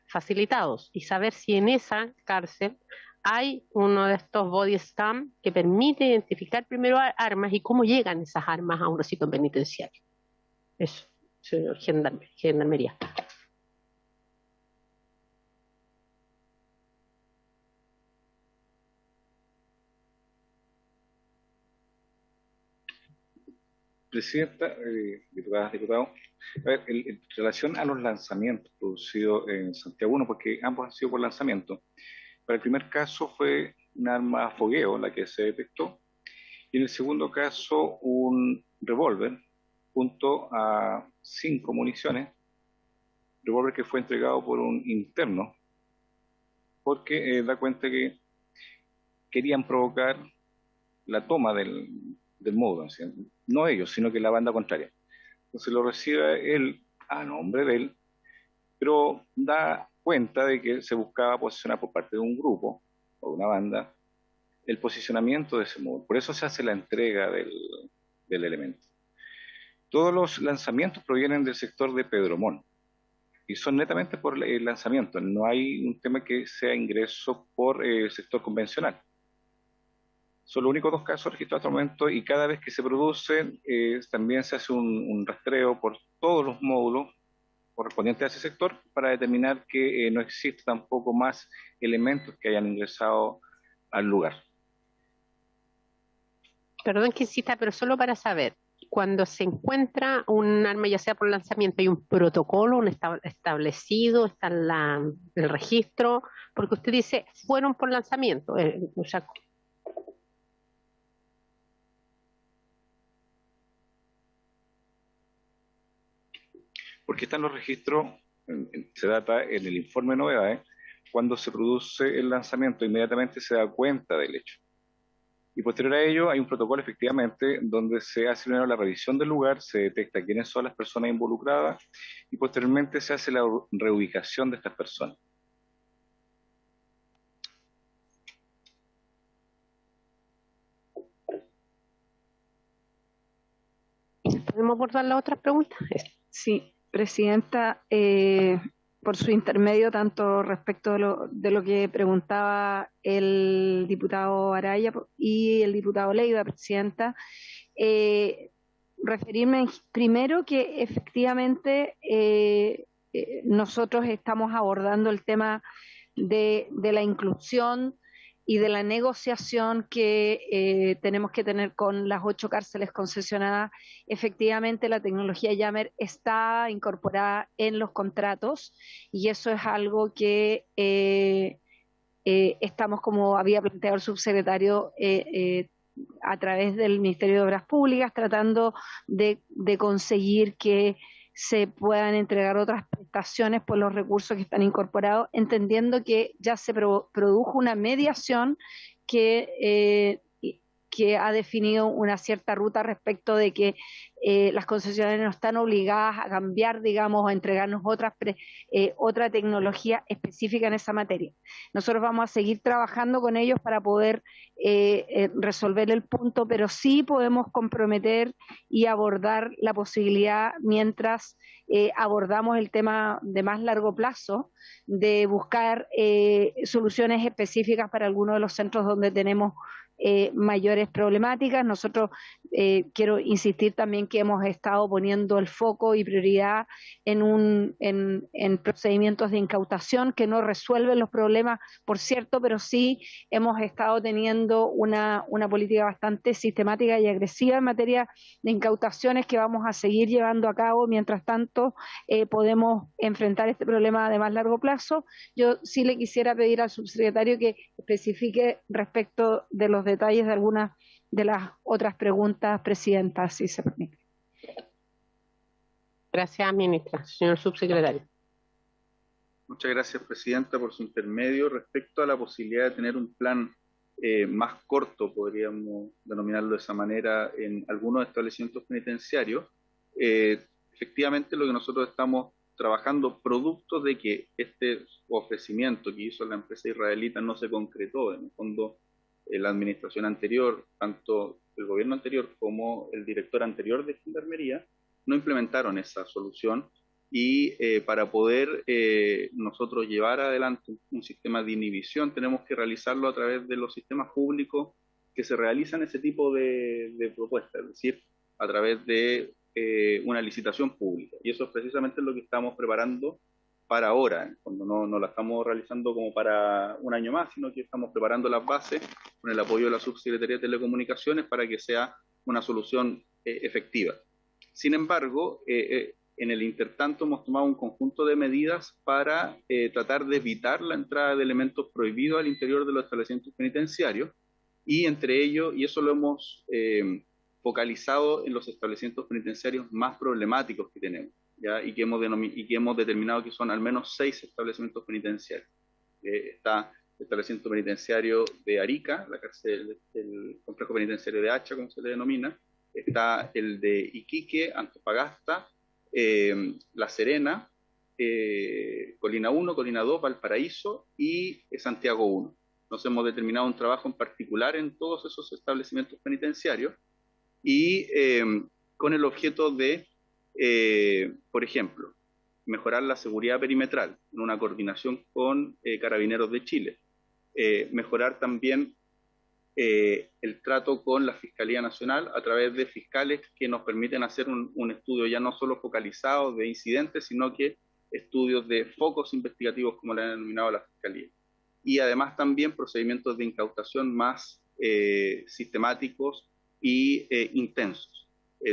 facilitados, y saber si en esa cárcel hay uno de estos body scan que permite identificar primero armas y cómo llegan esas armas a un recinto penitenciario. Eso, señor Gendarmería. Presidenta, diputadas, diputados, a ver, en relación a los lanzamientos producidos en Santiago 1, porque ambos han sido por lanzamiento. Para el primer caso fue un arma a fogueo la que se detectó, y en el segundo caso un revólver junto a 5 municiones, revólver que fue entregado por un interno, porque da cuenta que querían provocar la toma del módulo, ¿sí? No ellos, sino que la banda contraria. Entonces lo recibe él a nombre de él, pero da cuenta de que se buscaba posicionar por parte de un grupo o de una banda el posicionamiento de ese módulo. Por eso se hace la entrega del elemento. Todos los lanzamientos provienen del sector de Pedromón y son netamente por el lanzamiento. No hay un tema que sea ingreso por el sector convencional. Son los únicos 2 casos registrados hasta el momento, y cada vez que se producen también se hace un rastreo por todos los módulos correspondientes a ese sector para determinar que no existe tampoco más elementos que hayan ingresado al lugar. Perdón que insista, pero solo para saber, cuando se encuentra un arma, ya sea por lanzamiento, ¿hay un protocolo establecido, está el registro? Porque usted dice, fueron por lanzamiento, o sea, Porque están los registros, se data en el informe de novedades, cuando se produce el lanzamiento, inmediatamente se da cuenta del hecho. Y posterior a ello hay un protocolo efectivamente donde se hace primero la revisión del lugar, se detecta quiénes son las personas involucradas y posteriormente se hace la reubicación de estas personas. ¿podemos abordar las otras preguntas? Sí, Presidenta, por su intermedio, tanto respecto de lo que preguntaba el diputado Araya y el diputado Leiva, Presidenta, referirme primero que efectivamente nosotros estamos abordando el tema de la inclusión y de la negociación que tenemos que tener con las 8 cárceles concesionadas. Efectivamente, la tecnología Yammer está incorporada en los contratos y eso es algo que estamos, como había planteado el subsecretario, a través del Ministerio de Obras Públicas, tratando de conseguir que se puedan entregar otras prestaciones por los recursos que están incorporados, entendiendo que ya se produjo una mediación que ha definido una cierta ruta respecto de que las concesionarias no están obligadas a cambiar, digamos, a entregarnos otra tecnología específica en esa materia. Nosotros vamos a seguir trabajando con ellos para poder resolver el punto, pero sí podemos comprometer y abordar la posibilidad, mientras abordamos el tema de más largo plazo, de buscar soluciones específicas para algunos de los centros donde tenemos mayores problemáticas. Nosotros quiero insistir también que hemos estado poniendo el foco y prioridad en procedimientos de incautación que no resuelven los problemas, por cierto, pero sí hemos estado teniendo una política bastante sistemática y agresiva en materia de incautaciones que vamos a seguir llevando a cabo. Mientras tanto, podemos enfrentar este problema de más largo plazo. Yo sí le quisiera pedir al subsecretario que especifique respecto de los detalles de algunas de las otras preguntas, presidenta, si se permite. Gracias, ministra. Señor subsecretario. Muchas gracias, presidenta, por su intermedio. Respecto a la posibilidad de tener un plan más corto, podríamos denominarlo de esa manera, en algunos establecimientos penitenciarios, efectivamente lo que nosotros estamos trabajando, producto de que este ofrecimiento que hizo la empresa israelita no se concretó. En el fondo, la administración anterior, tanto el gobierno anterior como el director anterior de Gendarmería, no implementaron esa solución, y para poder nosotros llevar adelante un sistema de inhibición tenemos que realizarlo a través de los sistemas públicos que se realizan ese tipo de propuestas, es decir, a través de una licitación pública. Y eso es precisamente lo que estamos preparando para ahora, cuando no la estamos realizando como para un año más, sino que estamos preparando las bases con el apoyo de la Subsecretaría de Telecomunicaciones para que sea una solución efectiva. Sin embargo, en el intertanto hemos tomado un conjunto de medidas para tratar de evitar la entrada de elementos prohibidos al interior de los establecimientos penitenciarios, y entre ellos, y eso lo hemos focalizado en los establecimientos penitenciarios más problemáticos que tenemos, ¿ya? Y que hemos determinado que son al menos 6 establecimientos penitenciarios. Está el establecimiento penitenciario de Arica, la cárcel, el complejo penitenciario de Hacha, como se le denomina. Está el de Iquique, Antofagasta, La Serena, Colina 1, Colina 2, Valparaíso y Santiago 1. Nos hemos determinado un trabajo en particular en todos esos establecimientos penitenciarios, y con el objeto de, por ejemplo, mejorar la seguridad perimetral en una coordinación con Carabineros de Chile, mejorar también el trato con la Fiscalía Nacional a través de fiscales que nos permiten hacer un estudio ya no solo focalizado de incidentes, sino que estudios de focos investigativos, como le han denominado la Fiscalía. Y además también procedimientos de incautación más sistemáticos y intensos.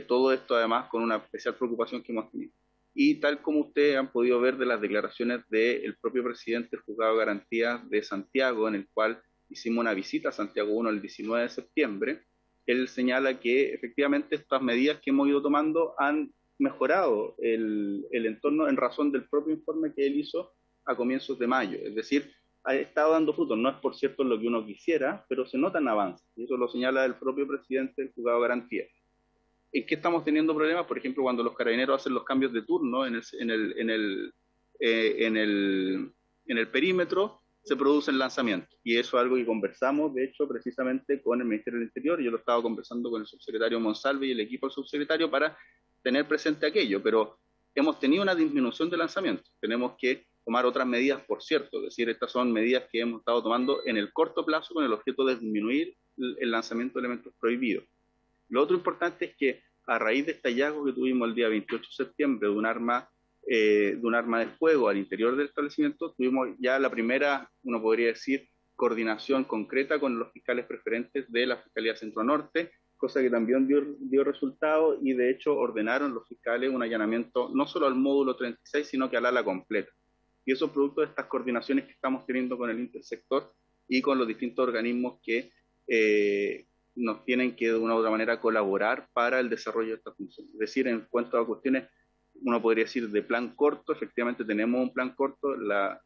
Todo esto además con una especial preocupación que hemos tenido. Y tal como ustedes han podido ver de las declaraciones del propio presidente del Juzgado de Garantías de Santiago, en el cual hicimos una visita a Santiago 1 el 19 de septiembre, él señala que efectivamente estas medidas que hemos ido tomando han mejorado el entorno en razón del propio informe que él hizo a comienzos de mayo. Es decir, ha estado dando frutos. No es, por cierto, lo que uno quisiera, pero se notan avances. Y eso lo señala el propio presidente del Juzgado de Garantías. ¿En qué estamos teniendo problemas? Por ejemplo, cuando los carabineros hacen los cambios de turno en el perímetro, se producen lanzamientos. Y eso es algo que conversamos, de hecho, precisamente con el Ministerio del Interior. Yo lo estaba conversando con el subsecretario Monsalve y el equipo del subsecretario para tener presente aquello, pero hemos tenido una disminución de lanzamientos. Tenemos que tomar otras medidas, por cierto, es decir, estas son medidas que hemos estado tomando en el corto plazo con el objeto de disminuir el lanzamiento de elementos prohibidos. Lo otro importante es que a raíz de este hallazgo que tuvimos el día 28 de septiembre de un arma de fuego al interior del establecimiento, tuvimos ya la primera, uno podría decir, coordinación concreta con los fiscales preferentes de la Fiscalía Centro Norte, cosa que también dio resultado, y de hecho ordenaron los fiscales un allanamiento no solo al módulo 36, sino que al ala completa. Y eso es producto de estas coordinaciones que estamos teniendo con el intersector y con los distintos organismos que nos tienen que de una u otra manera colaborar para el desarrollo de esta función. Es decir, en cuanto a cuestiones, uno podría decir de plan corto, efectivamente tenemos un plan corto. La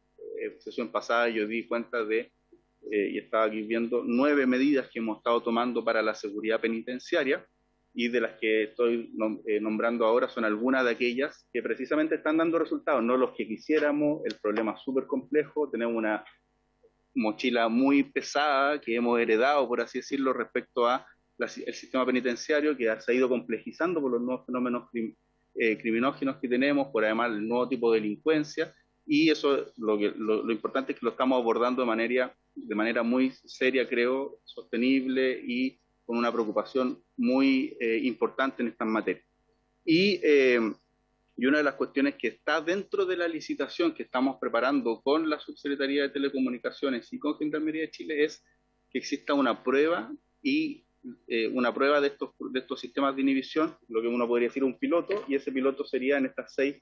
sesión pasada yo di cuenta de, y estaba aquí viendo, 9 medidas que hemos estado tomando para la seguridad penitenciaria, y de las que estoy nombrando ahora son algunas de aquellas que precisamente están dando resultados, no los que quisiéramos. El problema es súper complejo, tenemos una mochila muy pesada que hemos heredado, por así decirlo, respecto a el sistema penitenciario, que se ha ido complejizando por los nuevos fenómenos criminógenos que tenemos, por además el nuevo tipo de delincuencia, y eso lo importante es que lo estamos abordando de manera muy seria, creo, sostenible y con una preocupación muy importante en estas materias. Y una de las cuestiones que está dentro de la licitación que estamos preparando con la Subsecretaría de Telecomunicaciones y con Gendarmería de Chile es que exista una prueba de estos sistemas de inhibición, lo que uno podría decir un piloto, y ese piloto sería en estas 6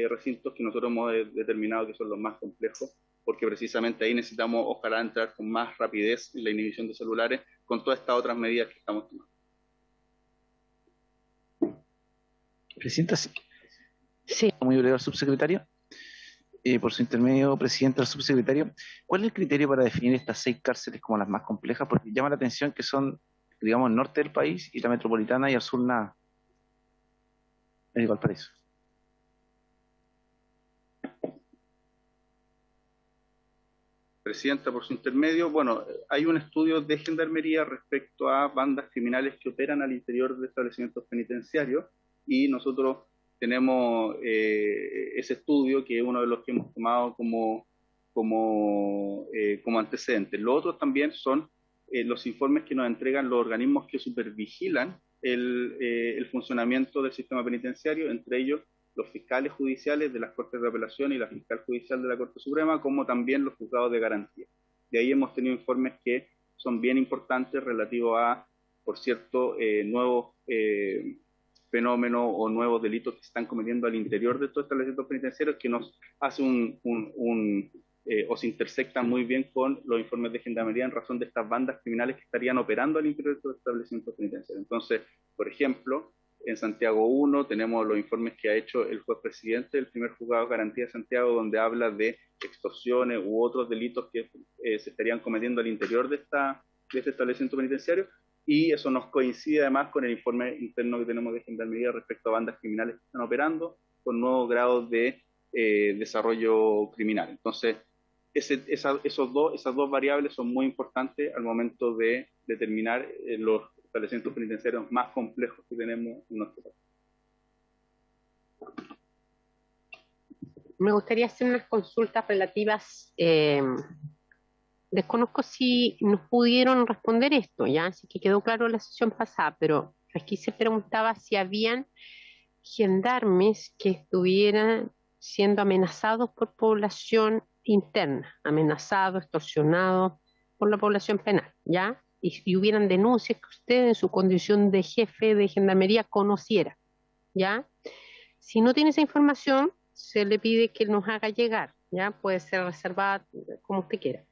recintos que nosotros hemos determinado que son los más complejos, porque precisamente ahí necesitamos, ojalá, entrar con más rapidez en la inhibición de celulares con todas estas otras medidas que estamos tomando. Presidenta, Sí. muy breve al subsecretario. Por su intermedio, presidente, al subsecretario, ¿cuál es el criterio para definir estas 6 cárceles como las más complejas? Porque llama la atención que son, digamos, el norte del país y la metropolitana, y al sur nada. Es Valparaíso. Presidenta, por su intermedio, bueno, hay un estudio de Gendarmería respecto a bandas criminales que operan al interior de establecimientos penitenciarios, y nosotros tenemos ese estudio, que es uno de los que hemos tomado como antecedentes. Los otros también son los informes que nos entregan los organismos que supervigilan el funcionamiento del sistema penitenciario, entre ellos los fiscales judiciales de las Cortes de Apelación y la fiscal judicial de la Corte Suprema, como también los juzgados de garantía. De ahí hemos tenido informes que son bien importantes relativos a, por cierto, nuevos fenómenos o nuevos delitos que se están cometiendo al interior de estos establecimientos penitenciarios, que nos hace o se intersectan muy bien con los informes de Gendarmería en razón de estas bandas criminales que estarían operando al interior de estos establecimientos penitenciarios. Entonces, por ejemplo, en Santiago 1 tenemos los informes que ha hecho el juez presidente del primer juzgado de garantía de Santiago, donde habla de extorsiones u otros delitos que se estarían cometiendo al interior de este establecimiento penitenciario, y eso nos coincide además con el informe interno que tenemos de Gendarmería respecto a bandas criminales que están operando con nuevos grados de desarrollo criminal. Entonces, esas dos variables son muy importantes al momento de determinar los establecimientos penitenciarios más complejos que tenemos en nuestro país. Me gustaría hacer unas consultas relativas. Desconozco si nos pudieron responder esto, ya, así que quedó claro la sesión pasada, pero aquí se preguntaba si habían gendarmes que estuvieran siendo amenazados por población interna, amenazados, extorsionados por la población penal, ¿ya? Y hubieran denuncias que usted en su condición de jefe de Gendarmería conociera, ¿ya? Si no tiene esa información, se le pide que nos haga llegar, ¿ya? Puede ser reservada como usted quiera,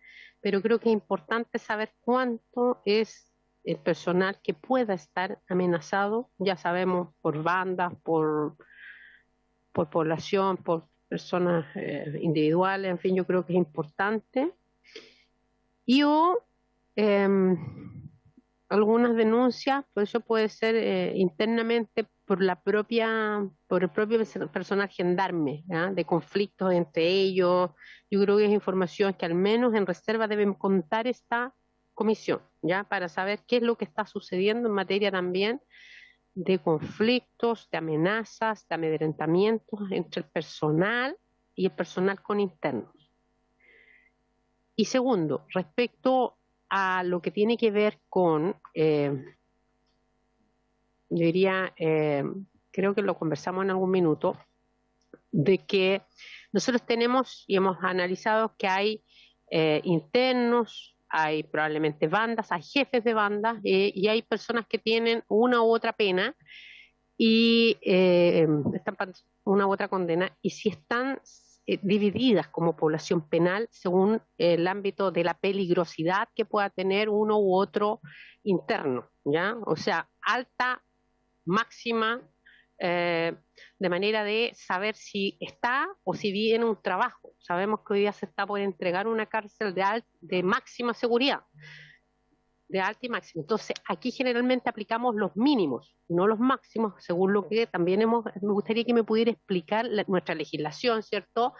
pero creo que es importante saber cuánto es el personal que pueda estar amenazado, ya sabemos, por bandas, por población, por personas individuales, en fin, yo creo que es importante. Y algunas denuncias, pues eso puede ser internamente por el propio personal gendarme, ¿ya? De conflictos entre ellos. Yo creo que es información que al menos en reserva deben contar esta comisión, ¿ya? Para saber qué es lo que está sucediendo en materia también de conflictos, de amenazas, de amedrentamientos entre el personal y el personal con internos. Y segundo, respecto a lo que tiene que ver con yo diría, creo que lo conversamos en algún minuto, de que nosotros tenemos y hemos analizado que hay internos, hay probablemente bandas, hay jefes de bandas y hay personas que tienen una u otra pena y están una u otra condena, y si están divididas como población penal según el ámbito de la peligrosidad que pueda tener uno u otro interno, ¿ya? O sea, alta, máxima, de manera de saber si está o si viene un trabajo. Sabemos que hoy día se está por entregar una cárcel de máxima seguridad, de alta y máxima. Entonces, aquí generalmente aplicamos los mínimos, no los máximos, según lo que también me gustaría que me pudiera explicar nuestra legislación, ¿cierto?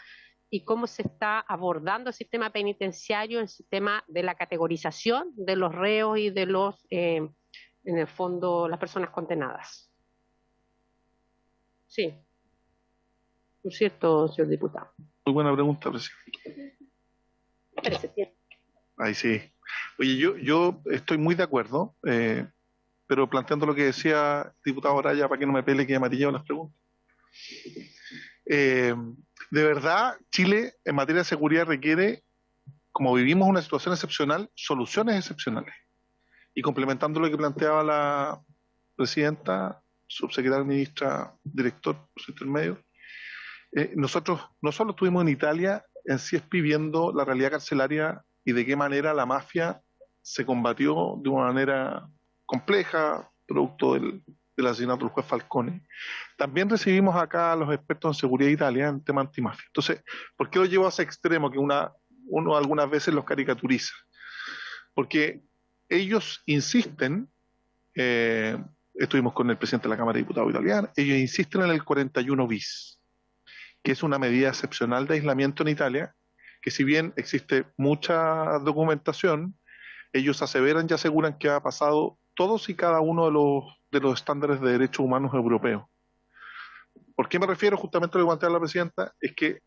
Y cómo se está abordando el sistema penitenciario, el sistema de la categorización de los reos y de los, en el fondo, las personas condenadas. Sí. Por cierto, señor diputado. Muy buena pregunta, presidente. Ahí sí. Oye, yo estoy muy de acuerdo, pero planteando lo que decía el diputado Araya, para que no me pele que he amarillado las preguntas. De verdad, Chile en materia de seguridad requiere, como vivimos una situación excepcional, soluciones excepcionales. Y complementando lo que planteaba la presidenta, subsecretaria, ministra, director, por su intermedio, nosotros no solo estuvimos en Italia, en CIESPI, viendo la realidad carcelaria y de qué manera la mafia se combatió de una manera compleja, producto del asesinato del juez Falcone. También recibimos acá a los expertos en seguridad de Italia en tema antimafia. Entonces, ¿por qué lo llevo a ese extremo que uno algunas veces los caricaturiza? Porque ellos insisten, estuvimos con el presidente de la Cámara de Diputados italiana, ellos insisten en el 41 bis, que es una medida excepcional de aislamiento en Italia, que si bien existe mucha documentación, ellos aseveran y aseguran que ha pasado todos y cada uno de los estándares de derechos humanos europeos. ¿Por qué me refiero justamente a lo que plantea la presidenta? Es que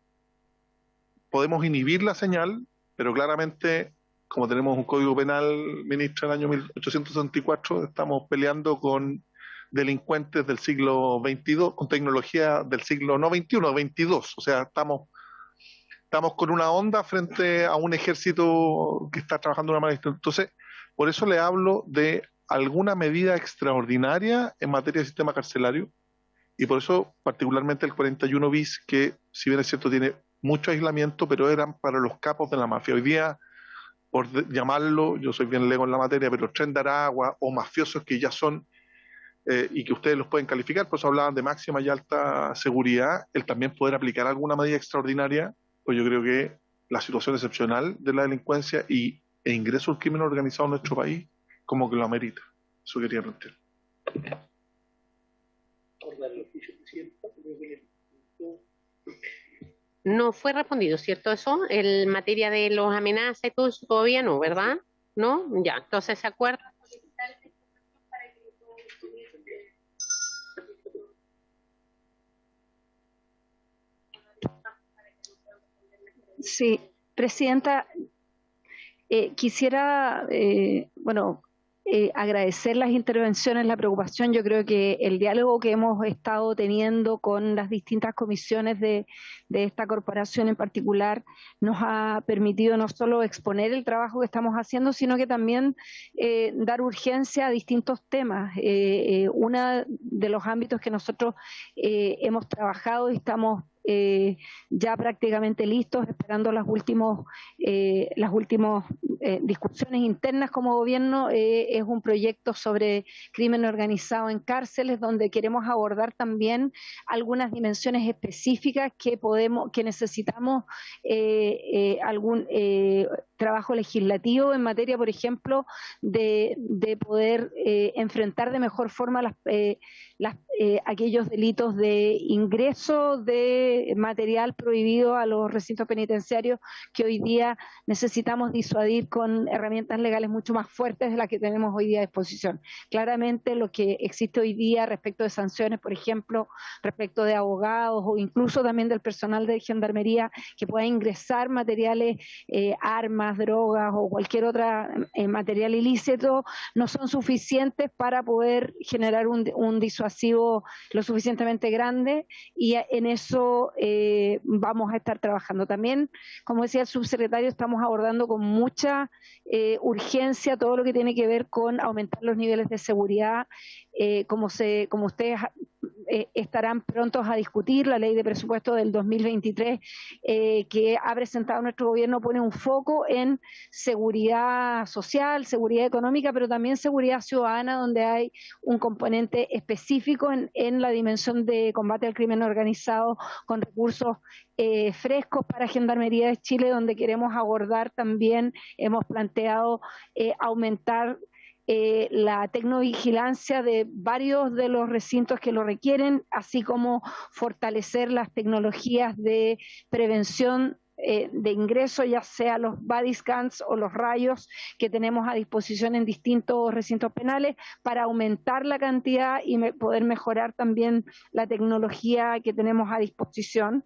podemos inhibir la señal, pero claramente, como tenemos un código penal, ministra, del año 1864, estamos peleando con delincuentes del siglo XXII, con tecnología del siglo no XXI, XXII. O sea, estamos con una onda frente a un ejército que está trabajando de una manera distinta. Entonces, por eso le hablo de alguna medida extraordinaria en materia de sistema carcelario, y por eso particularmente el 41 bis, que si bien es cierto tiene mucho aislamiento, pero eran para los capos de la mafia. Hoy día, por llamarlo, yo soy bien lego en la materia, pero tren de Aragua o mafiosos que ya son, y que ustedes los pueden calificar, por eso hablaban de máxima y alta seguridad, el también poder aplicar alguna medida extraordinaria, pues yo creo que la situación excepcional de la delincuencia e ingreso al crimen organizado en nuestro país como que lo amerita. Eso quería plantear. No fue respondido, ¿cierto? Eso, en materia de los amenazas y todo eso todavía no, ¿verdad? ¿No? Ya, entonces se acuerda. Sí, presidenta, quisiera, agradecer las intervenciones, la preocupación. Yo creo que el diálogo que hemos estado teniendo con las distintas comisiones de esta corporación en particular nos ha permitido no solo exponer el trabajo que estamos haciendo, sino que también dar urgencia a distintos temas. Uno de los ámbitos que nosotros hemos trabajado y estamos ya prácticamente listos, esperando las últimas discusiones internas como gobierno, es un proyecto sobre crimen organizado en cárceles, donde queremos abordar también algunas dimensiones específicas que necesitamos algún trabajo legislativo en materia, por ejemplo, de poder enfrentar de mejor forma aquellos delitos de ingreso de material prohibido a los recintos penitenciarios que hoy día necesitamos disuadir con herramientas legales mucho más fuertes de las que tenemos hoy día a disposición. Claramente lo que existe hoy día respecto de sanciones, por ejemplo, respecto de abogados o incluso también del personal de gendarmería que pueda ingresar materiales, armas, drogas o cualquier otra material ilícito, no son suficientes para poder generar un disuasivo lo suficientemente grande, y en eso vamos a estar trabajando. También, como decía el subsecretario, estamos abordando con mucha urgencia todo lo que tiene que ver con aumentar los niveles de seguridad. Como ustedes estarán prontos a discutir, la ley de presupuesto del 2023 que ha presentado nuestro gobierno pone un foco en seguridad social, seguridad económica, pero también seguridad ciudadana, donde hay un componente específico en la dimensión de combate al crimen organizado con recursos frescos para Gendarmería de Chile, donde queremos abordar también, hemos planteado aumentar la tecnovigilancia de varios de los recintos que lo requieren, así como fortalecer las tecnologías de prevención de ingreso, ya sea los body scans o los rayos que tenemos a disposición en distintos recintos penales, para aumentar la cantidad y poder mejorar también la tecnología que tenemos a disposición,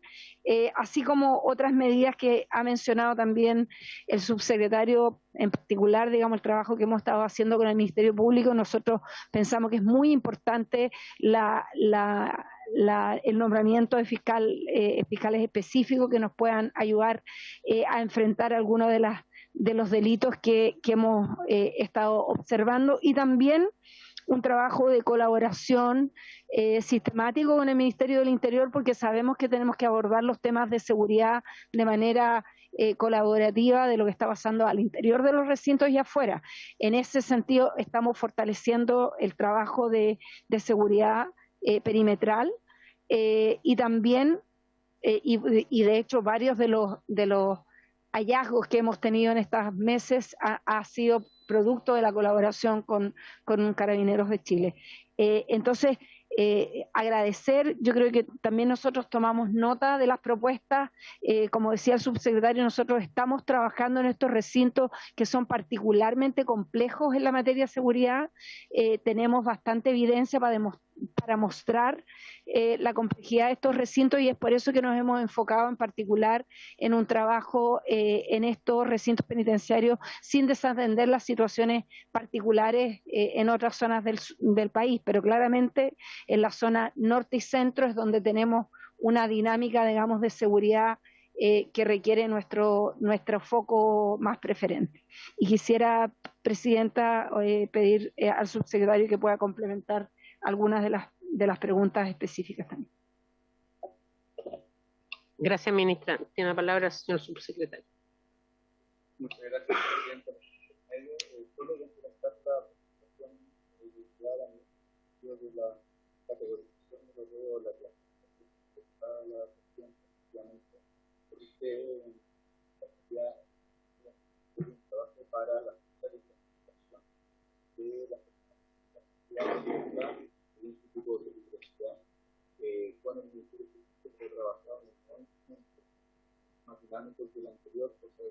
así como otras medidas que ha mencionado también el subsecretario, en particular, digamos, el trabajo que hemos estado haciendo con el Ministerio Público. Nosotros pensamos que es muy importante el nombramiento de fiscales específicos que nos puedan ayudar a enfrentar algunos de los delitos que hemos estado observando, y también un trabajo de colaboración sistemático con el Ministerio del Interior, porque sabemos que tenemos que abordar los temas de seguridad de manera colaborativa de lo que está pasando al interior de los recintos y afuera. En ese sentido, estamos fortaleciendo el trabajo de seguridad perimetral, y también, y de hecho varios de los hallazgos que hemos tenido en estos meses ha sido producto de la colaboración con Carabineros de Chile. Entonces, agradecer, yo creo que también nosotros tomamos nota de las propuestas, como decía el subsecretario, nosotros estamos trabajando en estos recintos que son particularmente complejos en la materia de seguridad, tenemos bastante evidencia para mostrar la complejidad de estos recintos, y es por eso que nos hemos enfocado en particular en un trabajo en estos recintos penitenciarios, sin desatender las situaciones particulares en otras zonas del país, pero claramente en la zona norte y centro es donde tenemos una dinámica, digamos, de seguridad que requiere nuestro foco más preferente. Y quisiera, Presidenta, pedir al subsecretario que pueda complementar algunas de las preguntas específicas también. Gracias, ministra. Tiene la palabra el señor subsecretario. Muchas gracias, Presidenta. Solo complementar la presentación de la categorización de los dedos de la clase. Está la cuestión, efectivamente, porque un trabajo para la fiscalización de la personalidad del Instituto de Peligrosidad con el Ministerio Público, que he trabajado más dinámico que el anterior, cosa de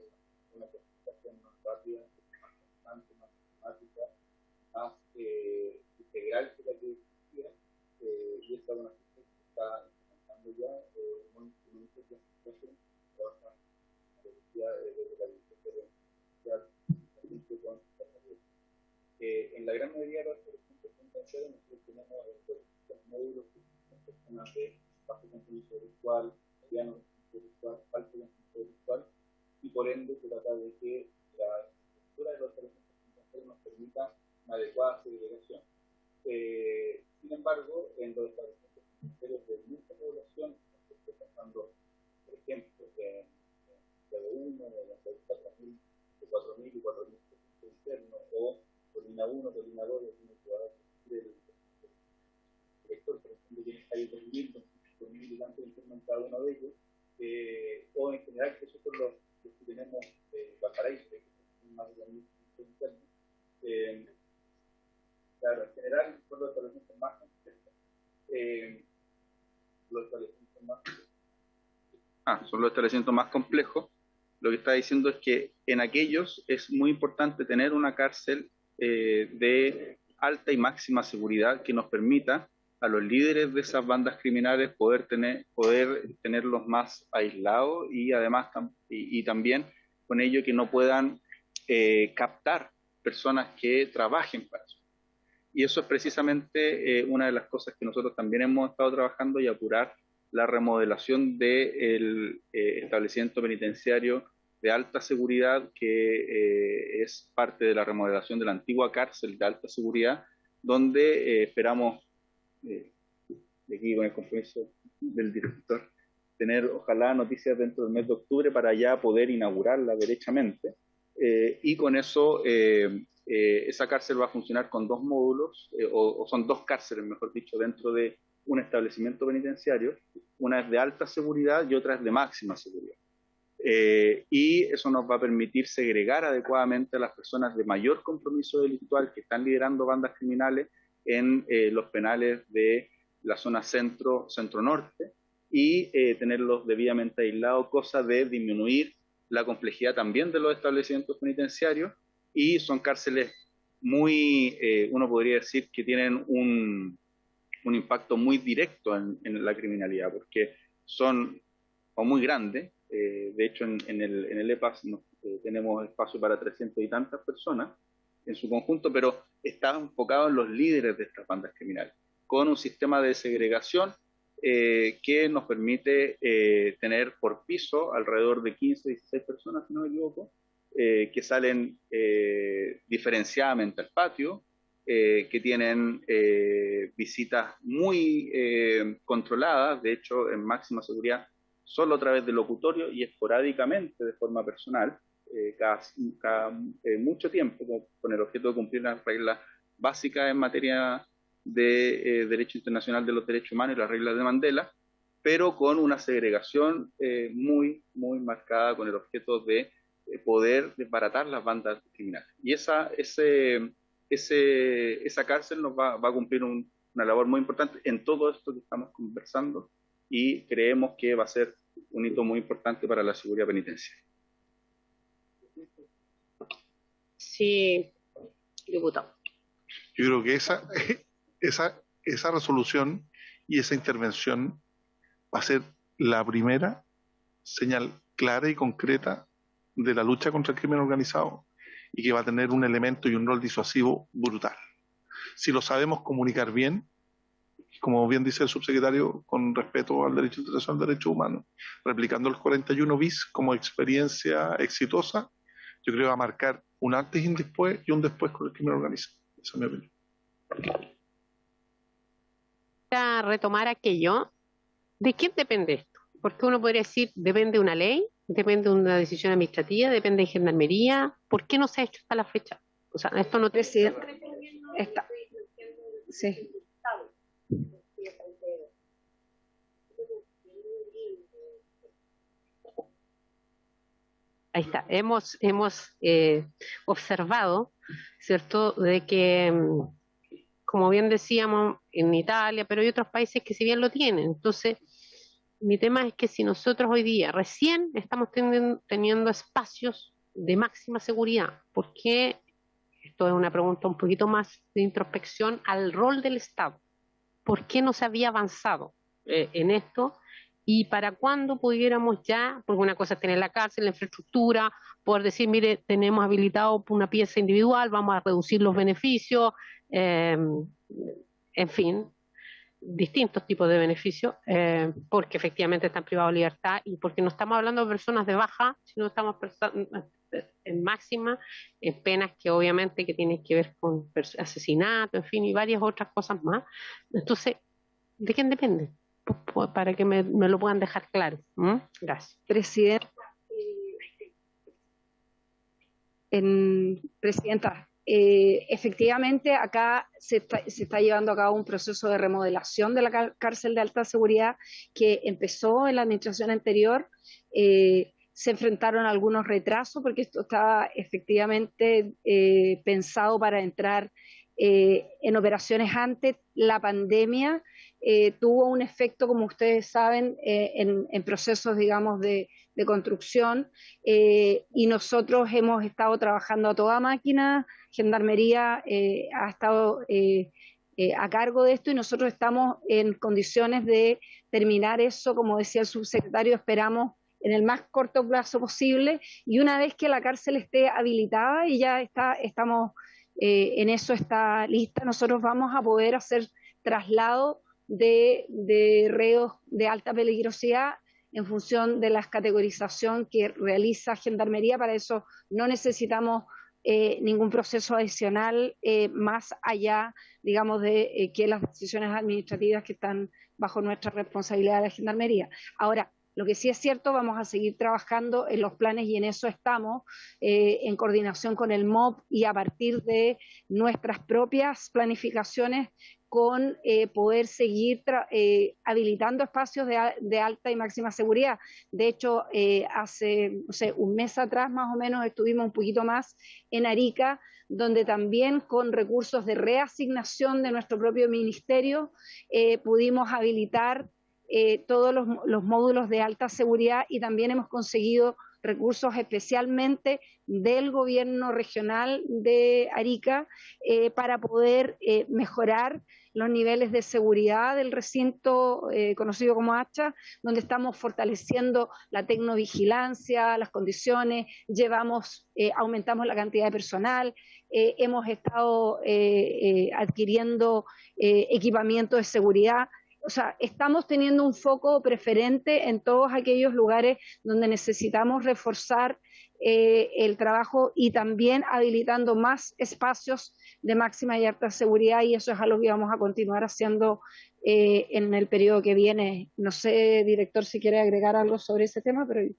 una clasificación más rápida, más constante, más sistemática, más integral que la que existía, y esta es una cuestión que está implementando ya muy mucha clasificación, trabaja desde la Dirección de con en la gran mayoría de los recintos penitenciarios nosotros tenemos los módulos con personas de bajo compromiso virtual, mediano virtual, alto compromiso virtual, y por ende se trata de que la estructura de los recintos penitenciarios nos permita una adecuada segregación. Sin embargo, en los establecimientos penitenciarios de mucha población, estoy pensando, por ejemplo, en de 1, de 4.000 y 4.000 internos, o Colina 1, Colina 2, del director, por ejemplo, tiene ahí 2.000 y tantos internos en cada uno de ellos, o en general, que esos son los que tenemos Valparaíso, que son más de 1.000 internos. Claro, en general son los establecimientos más complejos. Son los establecimientos más complejos. lo que está diciendo es que en aquellos es muy importante tener una cárcel de alta y máxima seguridad que nos permita a los líderes de esas bandas criminales poder tenerlos más aislados y además y también con ello que no puedan captar personas que trabajen para eso. Y eso es precisamente una de las cosas que nosotros también hemos estado trabajando y apurar la remodelación del establecimiento penitenciario de alta seguridad, que es parte de la remodelación de la antigua cárcel de alta seguridad, donde esperamos, de aquí con el compromiso del director, tener ojalá noticias dentro del mes de octubre para ya poder inaugurarla derechamente. Y con eso esa cárcel va a funcionar con 2 módulos, o son 2 cárceles, mejor dicho, dentro de un establecimiento penitenciario. Una es de alta seguridad y otra es de máxima seguridad. Y eso nos va a permitir segregar adecuadamente a las personas de mayor compromiso delictual que están liderando bandas criminales en los penales de la zona centro-norte y tenerlos debidamente aislados, cosa de disminuir la complejidad también de los establecimientos penitenciarios. Y son cárceles muy, uno podría decir que tienen un impacto muy directo en la criminalidad, porque son muy grandes. De hecho, en el EPAS tenemos espacio para 300 y tantas personas en su conjunto, pero está enfocado en los líderes de estas bandas criminales, con un sistema de segregación que nos permite tener por piso alrededor de 15, 16 personas, si no me equivoco, que salen diferenciadamente al patio, que tienen visitas muy controladas, de hecho en máxima seguridad, solo a través del locutorio y esporádicamente de forma personal, cada mucho tiempo, con el objeto de cumplir las reglas básicas en materia de derecho internacional de los derechos humanos y las reglas de Mandela, pero con una segregación muy marcada, con el objeto de poder desbaratar las bandas criminales. Y esa cárcel nos va a cumplir una labor muy importante en todo esto que estamos conversando, y creemos que va a ser un hito muy importante para la seguridad penitenciaria. Sí, diputado. Yo creo que esa resolución y esa intervención va a ser la primera señal clara y concreta de la lucha contra el crimen organizado, y que va a tener un elemento y un rol disuasivo brutal. Si lo sabemos comunicar bien, como bien dice el subsecretario, con respeto al derecho internacional de derechos humanos, replicando el 41 bis como experiencia exitosa, yo creo que va a marcar un antes y un después con el crimen organizado. Esa es mi opinión. Para retomar aquello, ¿de quién depende esto? Porque uno podría decir, depende de una ley, depende de una decisión administrativa, depende de gendarmería. ¿Por qué no se ha hecho hasta la fecha? O sea, esto no... Presidente, sí. Ahí está. Hemos observado, ¿cierto?, de que, como bien decíamos, en Italia, pero hay otros países que si bien lo tienen. Entonces, mi tema es que si nosotros hoy día recién estamos teniendo espacios de máxima seguridad, ¿por qué? Esto es una pregunta un poquito más de introspección al rol del Estado. ¿Por qué no se había avanzado en esto? ¿Y para cuándo pudiéramos ya, porque una cosa es tener la cárcel, la infraestructura, poder decir, mire, tenemos habilitado una pieza individual, vamos a reducir los beneficios, en fin, distintos tipos de beneficios, porque efectivamente están privados de libertad y porque no estamos hablando de personas de baja, sino estamos en máxima, en penas que obviamente que tienen que ver con asesinato, en fin, y varias otras cosas más. Entonces, ¿de quién depende? Para que me lo puedan dejar claro. Gracias. Presidenta, efectivamente acá se está llevando a cabo un proceso de remodelación de la cárcel de alta seguridad que empezó en la administración anterior. Se enfrentaron a algunos retrasos porque esto estaba efectivamente pensado para entrar en operaciones antes la pandemia, tuvo un efecto, como ustedes saben, en procesos, digamos, de construcción, y nosotros hemos estado trabajando a toda máquina. Gendarmería ha estado a cargo de esto y nosotros estamos en condiciones de terminar eso, como decía el subsecretario, esperamos en el más corto plazo posible, y una vez que la cárcel esté habilitada y ya estamos en eso, está lista, nosotros vamos a poder hacer traslado de reos de alta peligrosidad en función de la categorización que realiza Gendarmería. Para eso no necesitamos ningún proceso adicional más allá, digamos, de que las decisiones administrativas que están bajo nuestra responsabilidad de la Gendarmería. Ahora, lo que sí es cierto, vamos a seguir trabajando en los planes y en eso estamos, en coordinación con el MOP y a partir de nuestras propias planificaciones, con poder seguir habilitando espacios de alta y máxima seguridad. De hecho, hace, no sé, un mes atrás más o menos estuvimos un poquito más en Arica, donde también con recursos de reasignación de nuestro propio ministerio pudimos habilitar todos los módulos de alta seguridad, y también hemos conseguido recursos especialmente del gobierno regional de Arica para poder mejorar los niveles de seguridad del recinto conocido como Hacha, donde estamos fortaleciendo la tecnovigilancia, las condiciones, aumentamos la cantidad de personal, hemos estado adquiriendo equipamiento de seguridad. O sea, estamos teniendo un foco preferente en todos aquellos lugares donde necesitamos reforzar el trabajo y también habilitando más espacios de máxima y alta seguridad, y eso es algo que vamos a continuar haciendo en el periodo que viene. No sé, director, si quiere agregar algo sobre ese tema, pero...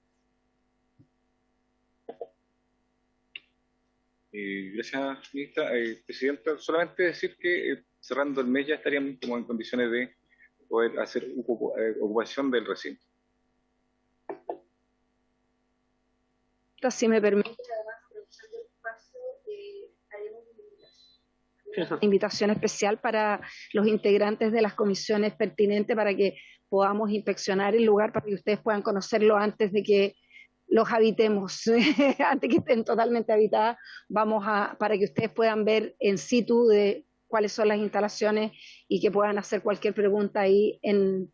Gracias, ministra. Presidenta, solamente decir que cerrando el mes ya estaríamos como en condiciones de poder hacer ocupación del recinto. Si me permite, además, aprovechando el espacio, haremos una invitación especial para los integrantes de las comisiones pertinentes para que podamos inspeccionar el lugar, para que ustedes puedan conocerlo antes de que los habitemos, antes que estén totalmente habitadas, para que ustedes puedan ver en situ de cuáles son las instalaciones y que puedan hacer cualquier pregunta ahí en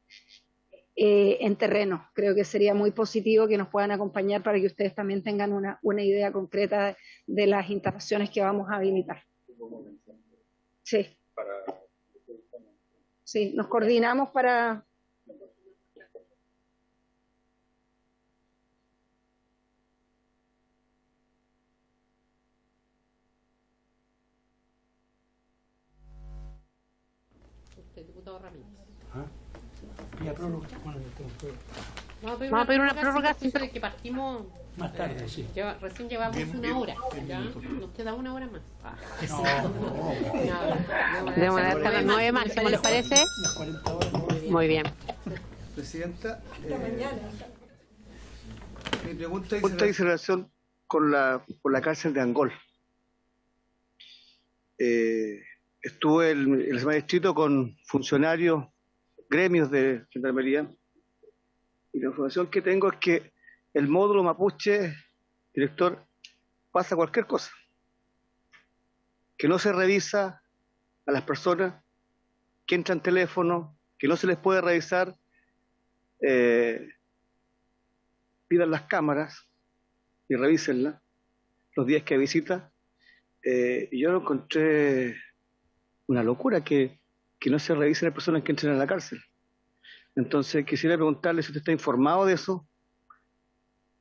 terreno. Creo que sería muy positivo que nos puedan acompañar para que ustedes también tengan una idea concreta de las instalaciones que vamos a habilitar. Sí. Sí, nos coordinamos para... Diputado Ramírez. Vamos a pedir una prórroga de que partimos más tarde, sí. Recién llevamos una hora. ¿Ya? Nos queda una hora más. Debemos hasta las 9 más, ¿cómo les parece? Muy bien. Presidenta, mi pregunta dice relación con la cárcel de Angol. Estuve el semana distrito con funcionarios, gremios de Gendarmería, y la información que tengo es que el módulo mapuche, director, pasa cualquier cosa, que no se revisa a las personas que entran teléfono, que no se les puede revisar, pidan las cámaras y revísenlas los días que visita. Y yo lo encontré una locura que no se revisen las personas que entren a la cárcel. Entonces quisiera preguntarle si usted está informado de eso,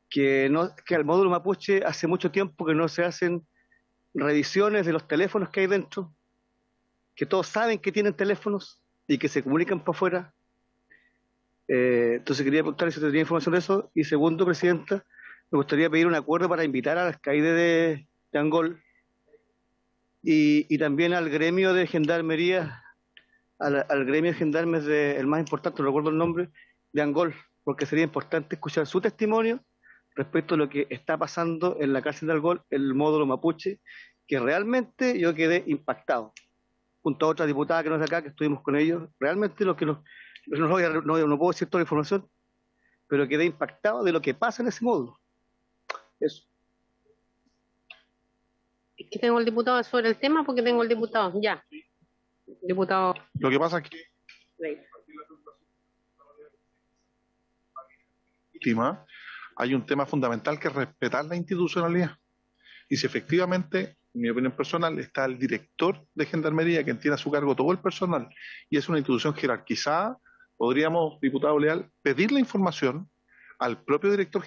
que al módulo mapuche hace mucho tiempo que no se hacen revisiones de los teléfonos que hay dentro, que todos saben que tienen teléfonos y que se comunican para afuera. Entonces quería preguntarle si usted tenía información de eso. Y segundo, Presidenta, me gustaría pedir un acuerdo para invitar al alcaide de Angol y también al gremio de Gendarmería, al gremio de gendarmes el más importante, no recuerdo el nombre, de Angol, porque sería importante escuchar su testimonio respecto a lo que está pasando en la cárcel de Angol, el módulo mapuche, que realmente yo quedé impactado, junto a otra diputada que no es de acá, que estuvimos con ellos. Realmente no puedo decir toda la información, pero quedé impactado de lo que pasa en ese módulo. Eso. Es que tengo el diputado sobre el tema porque tengo el diputado, ya. Diputado. Lo que pasa es que hay un tema fundamental que es respetar la institucionalidad. Y si efectivamente, en mi opinión personal, está el director de Gendarmería, quien tiene a su cargo todo el personal, y es una institución jerarquizada, podríamos, diputado Leal, pedir la información al propio director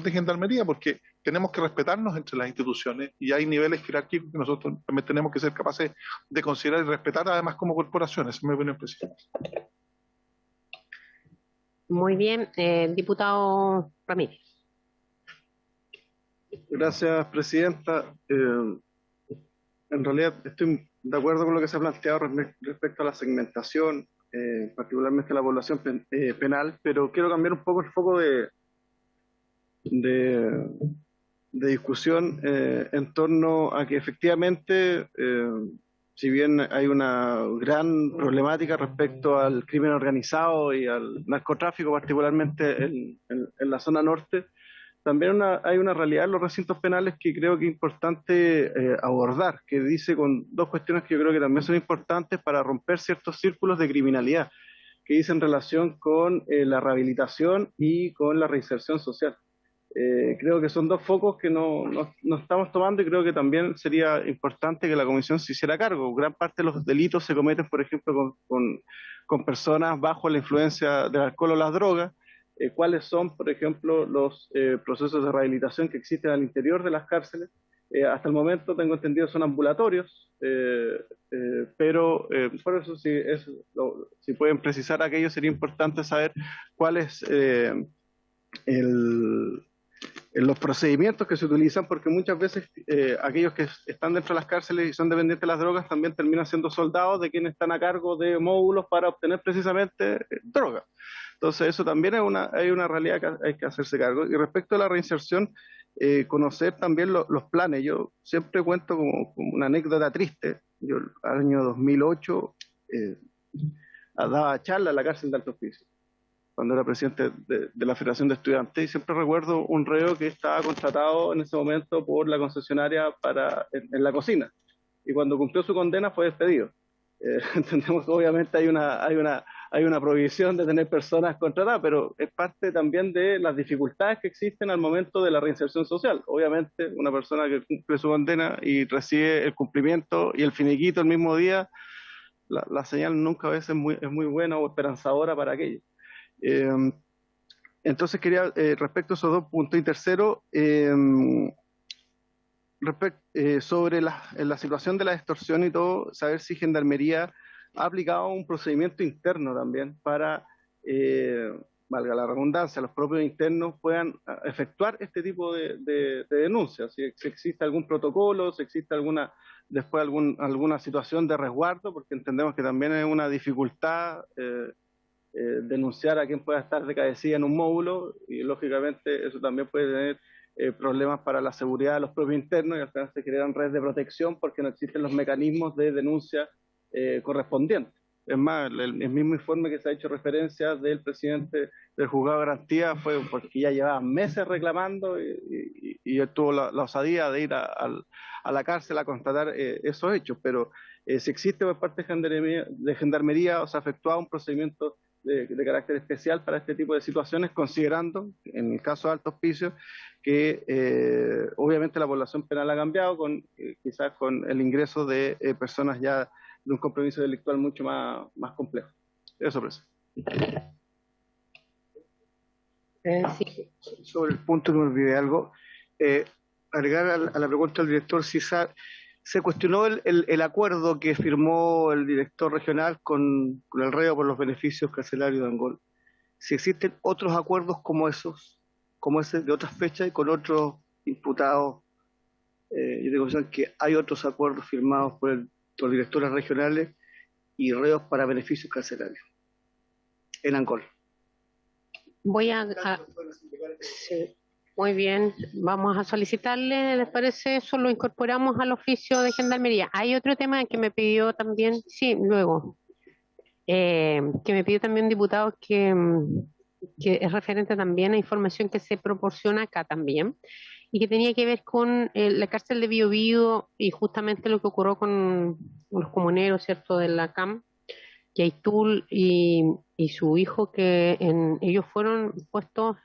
de Gendarmería, porque tenemos que respetarnos entre las instituciones y hay niveles jerárquicos que nosotros también tenemos que ser capaces de considerar y respetar, además como corporaciones, en mi opinión, presidente. Muy bien, diputado Ramírez. Gracias, presidenta. En realidad estoy de acuerdo con lo que se ha planteado respecto a la segmentación, particularmente la población penal, pero quiero cambiar un poco el foco de discusión en torno a que efectivamente, si bien hay una gran problemática respecto al crimen organizado y al narcotráfico, particularmente en la zona norte, también hay una realidad en los recintos penales que creo que es importante abordar, que dice con dos cuestiones que yo creo que también son importantes para romper ciertos círculos de criminalidad, que dice en relación con la rehabilitación y con la reinserción social. Creo que son dos focos que no estamos tomando y creo que también sería importante que la Comisión se hiciera cargo. Gran parte de los delitos se cometen, por ejemplo, con personas bajo la influencia del alcohol o las drogas. Cuáles son, por ejemplo, los procesos de rehabilitación que existen al interior de las cárceles. Hasta el momento, tengo entendido, son ambulatorios, pero por eso, si pueden precisar aquello, sería importante saber cuáles los procedimientos que se utilizan, porque muchas veces aquellos que están dentro de las cárceles y son dependientes de las drogas también terminan siendo soldados de quienes están a cargo de módulos para obtener precisamente drogas. Entonces eso también hay una realidad que hay que hacerse cargo. Y respecto a la reinserción, conocer también los planes. Yo siempre cuento como una anécdota triste. Yo al año 2008 daba charla en la cárcel de Alto Hospicio, cuando era presidente de la Federación de Estudiantes, y siempre recuerdo un reo que estaba contratado en ese momento por la concesionaria en la cocina, y cuando cumplió su condena fue despedido. Entendemos que obviamente hay una prohibición de tener personas contratadas, pero es parte también de las dificultades que existen al momento de la reinserción social. Obviamente una persona que cumple su condena y recibe el cumplimiento y el finiquito el mismo día, la señal nunca a veces es muy buena o esperanzadora para aquello. Entonces quería, respecto a esos dos puntos, y tercero, sobre la situación de la extorsión y todo, saber si Gendarmería ha aplicado un procedimiento interno también para, valga la redundancia, los propios internos puedan efectuar este tipo de denuncias, si existe algún protocolo, si existe alguna situación de resguardo, porque entendemos que también es una dificultad denunciar a quien pueda estar de cabecilla en un módulo, y lógicamente eso también puede tener problemas para la seguridad de los propios internos, y al final se crean redes de protección porque no existen los mecanismos de denuncia correspondientes. Es más, el mismo informe que se ha hecho referencia del presidente del juzgado de garantía fue porque ya llevaban meses reclamando y él tuvo la osadía de ir a la cárcel a constatar esos hechos, pero si existe por parte de Gendarmería, o sea, efectuado un procedimiento de carácter especial para este tipo de situaciones, considerando, en el caso de Alto Hospicio, que obviamente la población penal ha cambiado, quizás con el ingreso de personas ya de un compromiso delictual mucho más complejo. Eso, presidente. Sí. Sobre el punto que me olvidé algo, agregar a la pregunta del director si se cuestionó el acuerdo que firmó el director regional con el reo por los beneficios carcelarios de Angol. Si existen otros acuerdos como ese de otras fechas y con otros imputados, yo tengo que que hay otros acuerdos firmados por directores regionales y reos para beneficios carcelarios en Angol. Voy a sí. Muy bien, vamos a solicitarle, ¿les parece eso? Lo incorporamos al oficio de Gendarmería. Hay otro tema que me pidió también, sí, luego, que me pidió también un diputado que es referente también a información que se proporciona acá también, y que tenía que ver con la cárcel de Bío Bío y justamente lo que ocurrió con los comuneros, ¿cierto?, de la CAM, Yaitul y su hijo, que ellos fueron puestos,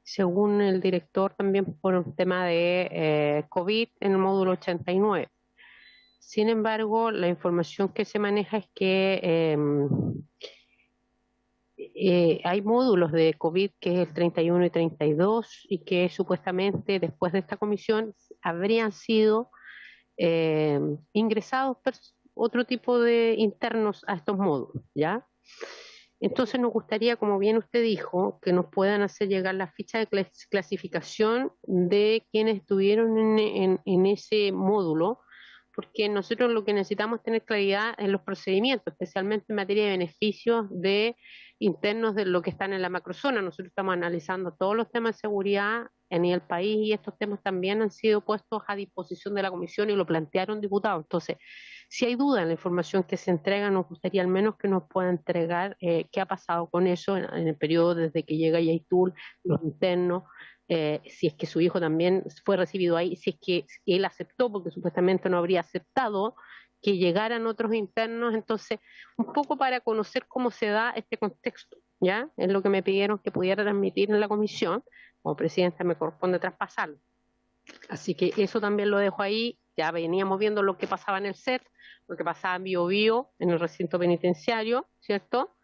según el director, también por un tema de COVID en el módulo 89. Sin embargo, la información que se maneja es que hay módulos de COVID que es el 31 y 32 y que supuestamente después de esta comisión habrían sido ingresados otro tipo de internos a estos módulos, ¿ya? Entonces nos gustaría, como bien usted dijo, que nos puedan hacer llegar la ficha de clasificación de quienes estuvieron en ese módulo, porque nosotros lo que necesitamos es tener claridad en los procedimientos, especialmente en materia de beneficios de internos de lo que están en la macrozona. Nosotros estamos analizando todos los temas de seguridad a nivel país y estos temas también han sido puestos a disposición de la comisión y lo plantearon diputados. Entonces, si hay duda en la información que se entrega, nos gustaría al menos que nos pueda entregar qué ha pasado con eso en el periodo desde que llega Yaitul, los internos, si es que su hijo también fue recibido ahí, si es que él aceptó, porque supuestamente no habría aceptado que llegaran otros internos. Entonces, un poco para conocer cómo se da este contexto, ¿ya? Es lo que me pidieron que pudiera transmitir en la comisión. Como presidenta me corresponde traspasarlo. Así que eso también lo dejo ahí. Ya veníamos viendo lo que pasaba en el CET, lo que pasaba en Bío Bío, en el recinto penitenciario, ¿cierto?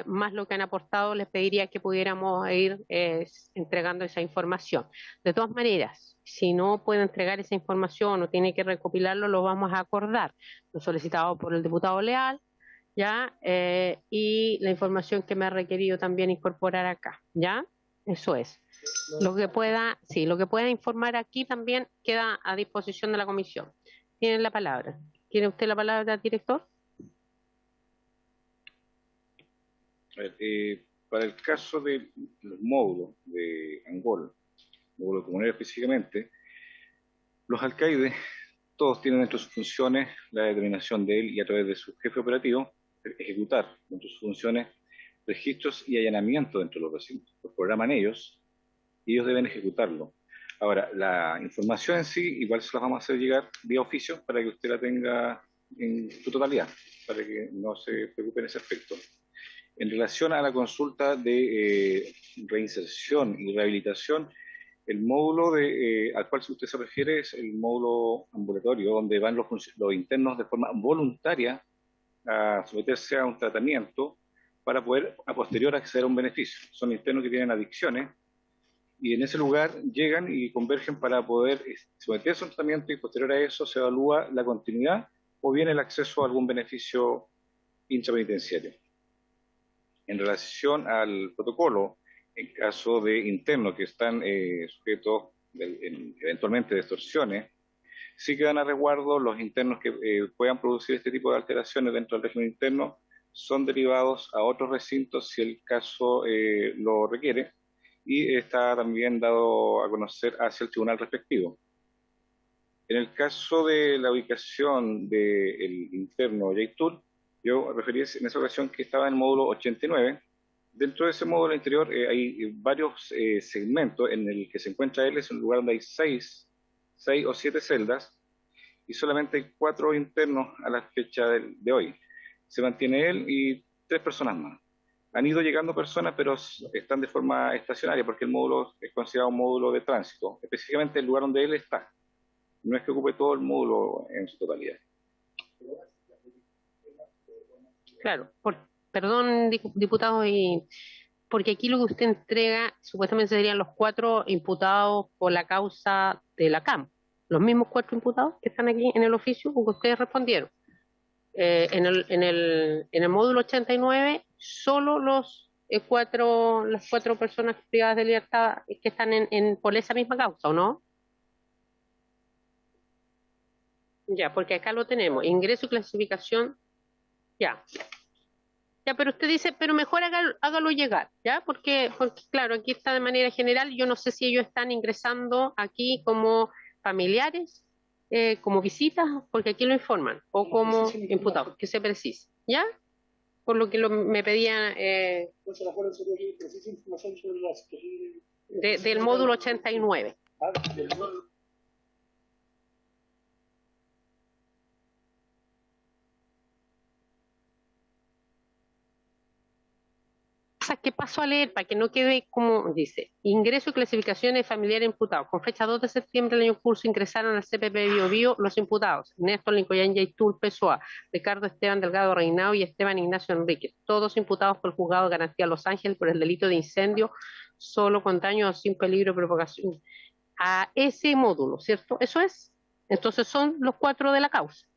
Más lo que han aportado, les pediría que pudiéramos ir entregando esa información. De todas maneras, si no puede entregar esa información o tiene que recopilarlo, lo vamos a acordar. Lo solicitado por el diputado Leal, ¿ya? Y la información que me ha requerido también incorporar acá, ¿ya? Eso es. Lo que pueda, sí, lo que pueda informar aquí también queda a disposición de la comisión. Tienen la palabra. ¿Tiene usted la palabra, director? Para el caso de los módulos de Angol, módulo comunero específicamente, los alcaides todos tienen entre sus funciones la determinación de él y a través de su jefe operativo ejecutar dentro de sus funciones registros y allanamientos dentro de los recintos. Los programan ellos y ellos deben ejecutarlo. Ahora, la información en sí igual se las vamos a hacer llegar vía oficio para que usted la tenga en su totalidad, para que no se preocupe en ese aspecto. En relación a la consulta de reinserción y rehabilitación, el módulo al cual usted se refiere es el módulo ambulatorio, donde van los internos de forma voluntaria a someterse a un tratamiento para poder a posterior acceder a un beneficio. Son internos que tienen adicciones y en ese lugar llegan y convergen para poder someterse a un tratamiento y posterior a eso se evalúa la continuidad o bien el acceso a algún beneficio intrapenitenciario. En relación al protocolo, en caso de internos que están sujetos eventualmente de extorsiones, sí quedan a resguardo. Los internos que puedan producir este tipo de alteraciones dentro del régimen interno son derivados a otros recintos si el caso lo requiere, y está también dado a conocer hacia el tribunal respectivo. En el caso de la ubicación del interno Yaitul, yo referí en esa ocasión que estaba en el módulo 89. Dentro de ese módulo interior hay varios segmentos. En el que se encuentra él es un lugar donde hay 6 o 7 celdas y solamente hay 4 internos a la fecha de hoy. Se mantiene él y 3 personas más. Han ido llegando personas, pero están de forma estacionaria porque el módulo es considerado un módulo de tránsito, específicamente el lugar donde él está. No es que ocupe todo el módulo en su totalidad. Claro, perdón, diputado, porque aquí lo que usted entrega supuestamente serían los 4 imputados por la causa de la CAM, los mismos 4 imputados que están aquí en el oficio, porque ustedes respondieron. En el módulo 89, solo las 4 personas privadas de libertad que están por esa misma causa, ¿o no? Ya, porque acá lo tenemos, ingreso y clasificación, ya. Ya, pero usted dice, pero mejor hágalo llegar, ¿ya? Porque, claro, aquí está de manera general, yo no sé si ellos están ingresando aquí como familiares, como visitas, porque aquí lo informan, o como imputados, que se precise, ¿ya? Por lo que me pedían del módulo 89. Que paso a leer para que no quede como dice: ingreso y clasificación de familiares imputados. Con fecha 2 de septiembre del año curso ingresaron al CPP Bio Bio los imputados: Néstor Lincoln Yaitul Pessoa, Ricardo Esteban Delgado Reinao y Esteban Ignacio Enríquez, todos imputados por el juzgado de garantía Los Ángeles por el delito de incendio solo con daño o sin peligro de provocación a ese módulo, ¿cierto? Eso es. Entonces son los 4 de la causa.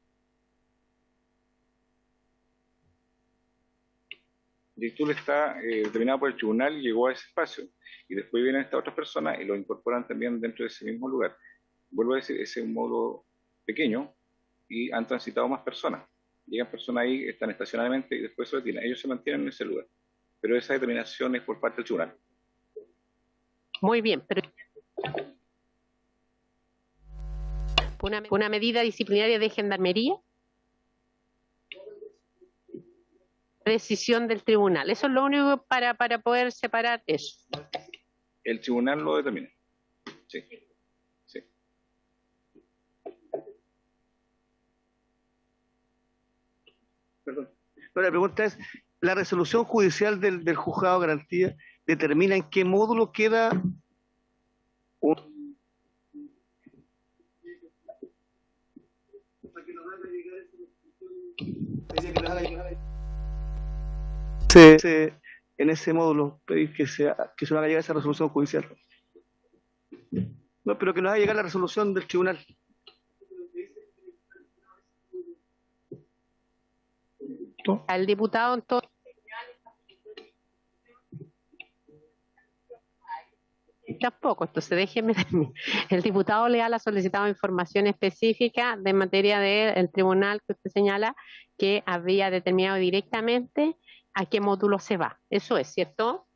Yaitul está determinado por el tribunal y llegó a ese espacio. Y después vienen estas otras personas y lo incorporan también dentro de ese mismo lugar. Vuelvo a decir, ese es un módulo pequeño y han transitado más personas. Llegan personas ahí, están estacionalmente y después se retiran. Ellos se mantienen en ese lugar. Pero esa determinación es por parte del tribunal. Muy bien, pero una medida disciplinaria de gendarmería, decisión del tribunal. Eso es lo único para poder separar eso. El tribunal lo determina. Sí. Sí. Perdón. No, la pregunta es, ¿la resolución judicial del juzgado de garantía determina en qué módulo queda en ese módulo pedir que se nos haga llegar esa resolución judicial? No, pero que nos haga llegar la resolución del tribunal. Al diputado entonces. Tampoco, entonces déjeme. El diputado leal ha solicitado información específica de materia del tribunal que usted señala que había determinado directamente a qué módulo se va. Eso es, ¿cierto?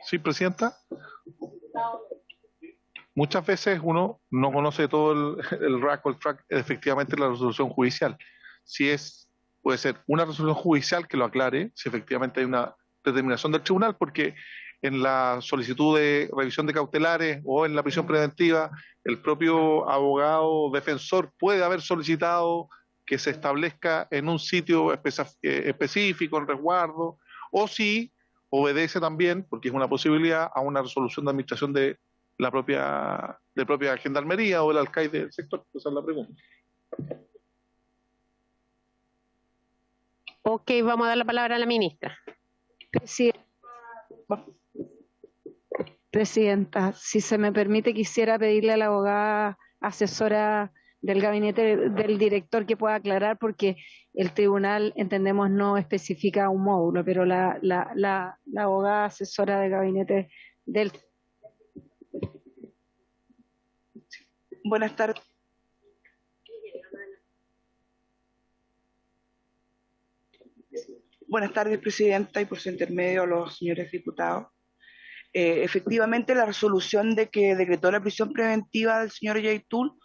Sí, Presidenta. Muchas veces uno no conoce todo el rack o el track, efectivamente, la resolución judicial. Si puede ser una resolución judicial que lo aclare, si efectivamente hay una determinación del tribunal, porque en la solicitud de revisión de cautelares o en la prisión preventiva, el propio abogado defensor puede haber solicitado que se establezca en un sitio específico, en resguardo, o si obedece también, porque es una posibilidad, a una resolución de administración de la propia gendarmería o el alcaide del sector. Esa es la pregunta. Ok, vamos a dar la palabra a la ministra. Presidenta, si se me permite, quisiera pedirle a la abogada asesora del gabinete del director que pueda aclarar, porque el tribunal, entendemos, no especifica un módulo, pero la abogada asesora del gabinete del... Buenas tardes. Buenas tardes, Presidenta, y por su intermedio a los señores diputados. Efectivamente, la resolución de que decretó la prisión preventiva del señor Yaitul,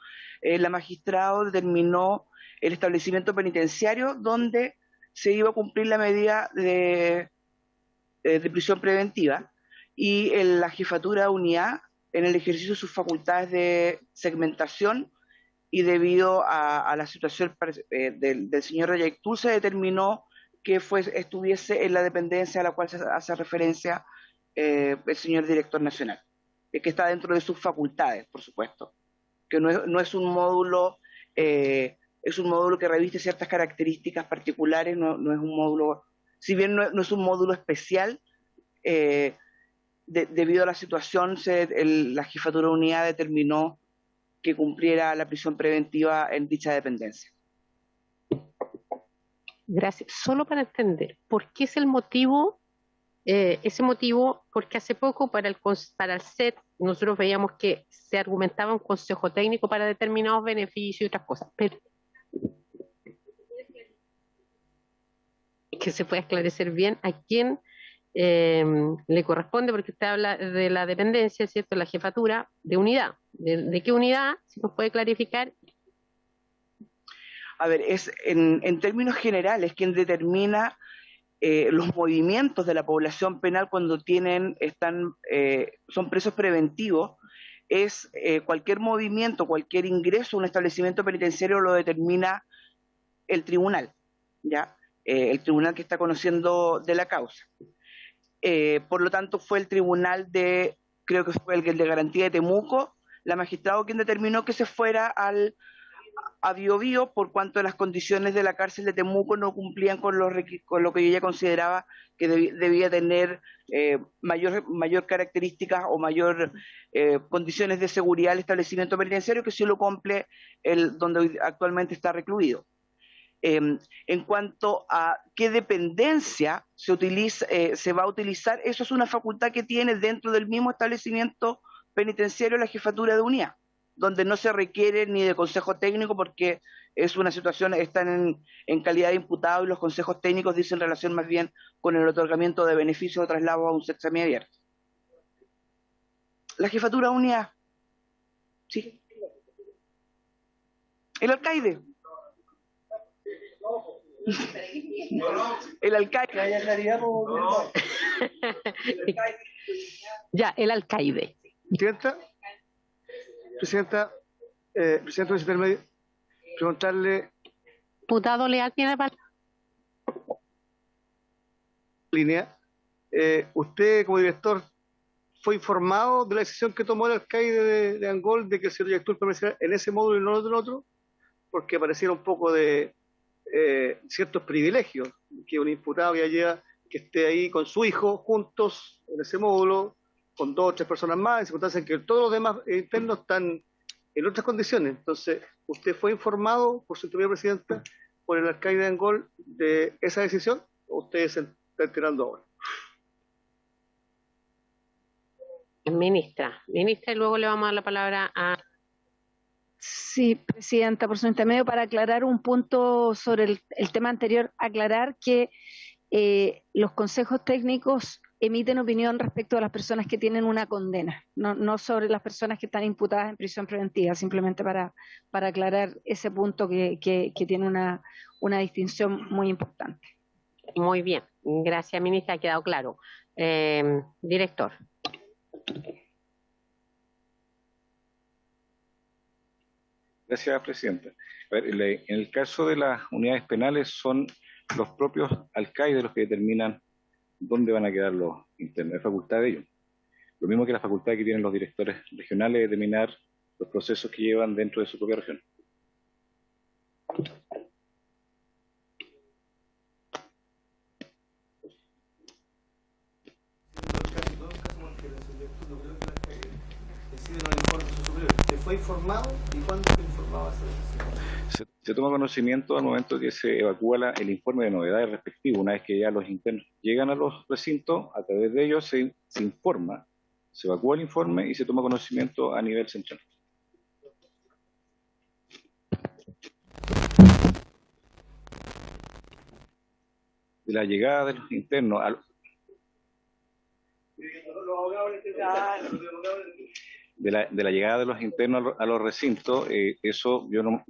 la magistrado determinó el establecimiento penitenciario donde se iba a cumplir la medida de prisión preventiva, y en la jefatura de unidad, en el ejercicio de sus facultades de segmentación y debido a la situación del señor Yaitul, se determinó que estuviese en la dependencia a la cual se hace referencia el señor director nacional, que está dentro de sus facultades, por supuesto, que no es un módulo, es un módulo que reviste ciertas características particulares, no es un módulo, si bien no es un módulo especial, debido a la situación, la jefatura de unidad determinó que cumpliera la prisión preventiva en dicha dependencia. Gracias. Solo para entender, ¿por qué es el motivo? Ese motivo, porque hace poco para el CET nosotros veíamos que se argumentaba un consejo técnico para determinados beneficios y otras cosas, pero que se pueda esclarecer bien a quién le corresponde, porque usted habla de la dependencia, ¿cierto? La jefatura de unidad. ¿De qué unidad? Si nos puede clarificar. A ver, es en términos generales quien determina los movimientos de la población penal cuando son presos preventivos. Es cualquier movimiento, cualquier ingreso a un establecimiento penitenciario lo determina el tribunal, ¿ya? El tribunal que está conociendo de la causa. Por lo tanto, fue el tribunal creo que fue el de garantía de Temuco, la magistrada quien determinó que se fuera a Biobío por cuanto las condiciones de la cárcel de Temuco no cumplían con lo que ella consideraba que debía tener mayor características o mayor condiciones de seguridad el establecimiento penitenciario, que sí lo cumple donde actualmente está recluido. En cuanto a qué dependencia se va a utilizar, eso es una facultad que tiene dentro del mismo establecimiento penitenciario la jefatura de unidad, donde no se requiere ni de consejo técnico porque es una situación, están en calidad de imputado y los consejos técnicos dicen relación más bien con el otorgamiento de beneficios o traslado a un set semiabierto. La jefatura de unidad, ¿sí? El alcaide. El alcaide. Ya, el alcaide. Presidenta, presidente intermedio, preguntarle. Diputado Leal tiene palabra. Línea. Usted, como director, ¿fue informado de la decisión que tomó el alcaide de Angol de que el señor Yaitul permaneciera en ese módulo y no en el otro? Porque pareciera un poco de ciertos privilegios, que un imputado que esté ahí con su hijo juntos en ese módulo, con 2 o 3 personas más, en circunstancias en que todos los demás internos están en otras condiciones. Entonces, ¿usted fue informado por su primera presidenta, por el alcaide de Angol, de esa decisión? ¿O usted se está enterando ahora? Ministra, y luego le vamos a dar la palabra a... Sí, presidenta, por su intermedio, para aclarar un punto sobre el tema anterior, aclarar que los consejos técnicos emiten opinión respecto a las personas que tienen una condena, no sobre las personas que están imputadas en prisión preventiva, simplemente para aclarar ese punto que tiene una distinción muy importante. Muy bien, gracias, ministra, ha quedado claro. Director. Gracias, presidenta. A ver, en el caso de las unidades penales son los propios alcaides los que determinan dónde van a quedar los internos, es facultad de ellos. Lo mismo que la facultad que tienen los directores regionales de determinar los procesos que llevan dentro de su propia región. ¿Fue informado y cuándo fue informado? Se toma conocimiento al momento que se evacúa el informe de novedades respectivo. Una vez que ya los internos llegan a los recintos, a través de ellos se informa, se evacúa el informe y se toma conocimiento a nivel central. De la llegada de los internos de la llegada de los internos a los recintos, eso yo no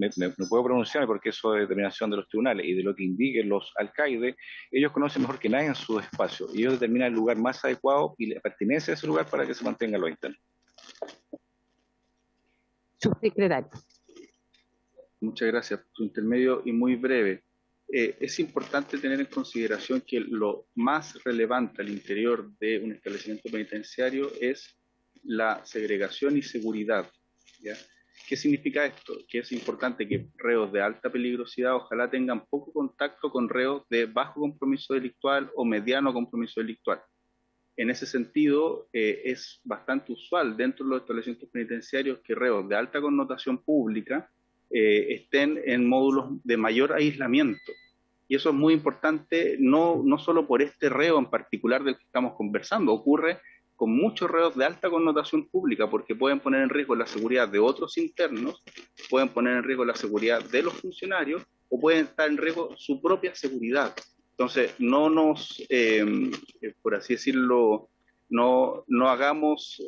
puedo pronunciarme porque eso es determinación de los tribunales, y de lo que indiquen los alcaides, ellos conocen mejor que nadie en su espacio y ellos determinan el lugar más adecuado y la pertinencia de ese lugar para que se mantengan los internos. Subsecretario. Muchas gracias por su intermedio y muy breve. Es importante tener en consideración que lo más relevante al interior de un establecimiento penitenciario es la segregación y seguridad, ¿ya? ¿Qué significa esto? Que es importante que reos de alta peligrosidad ojalá tengan poco contacto con reos de bajo compromiso delictual o mediano compromiso delictual. En ese sentido, es bastante usual dentro de los establecimientos penitenciarios que reos de alta connotación pública estén en módulos de mayor aislamiento. Y eso es muy importante, no solo por este reo en particular del que estamos conversando, ocurre con muchos reos de alta connotación pública, porque pueden poner en riesgo la seguridad de otros internos, pueden poner en riesgo la seguridad de los funcionarios, o pueden estar en riesgo su propia seguridad. Entonces, no nos, por así decirlo, no hagamos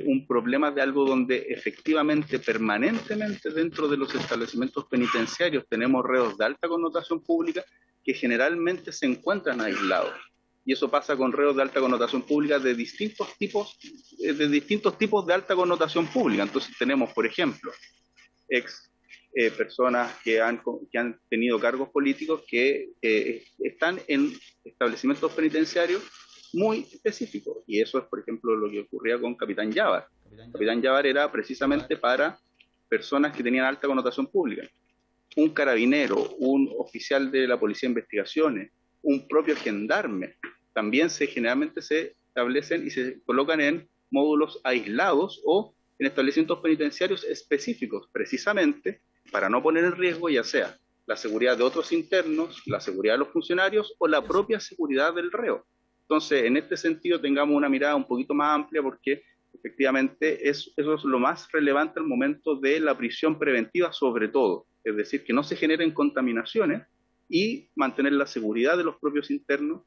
un problema de algo donde efectivamente, permanentemente dentro de los establecimientos penitenciarios tenemos reos de alta connotación pública que generalmente se encuentran aislados. Y eso pasa con reos de alta connotación pública de distintos tipos de alta connotación pública. Entonces tenemos, por ejemplo, personas que han tenido cargos políticos que están en establecimientos penitenciarios muy específicos. Y eso es, por ejemplo, lo que ocurría con Capitán Llávar. Capitán Llávar era precisamente para personas que tenían alta connotación pública. Un carabinero, un oficial de la Policía de Investigaciones, un propio gendarme, también generalmente se establecen y se colocan en módulos aislados o en establecimientos penitenciarios específicos, precisamente para no poner en riesgo ya sea la seguridad de otros internos, la seguridad de los funcionarios o la propia seguridad del reo. Entonces, en este sentido, tengamos una mirada un poquito más amplia porque efectivamente eso es lo más relevante al momento de la prisión preventiva sobre todo. Es decir, que no se generen contaminaciones y mantener la seguridad de los propios internos,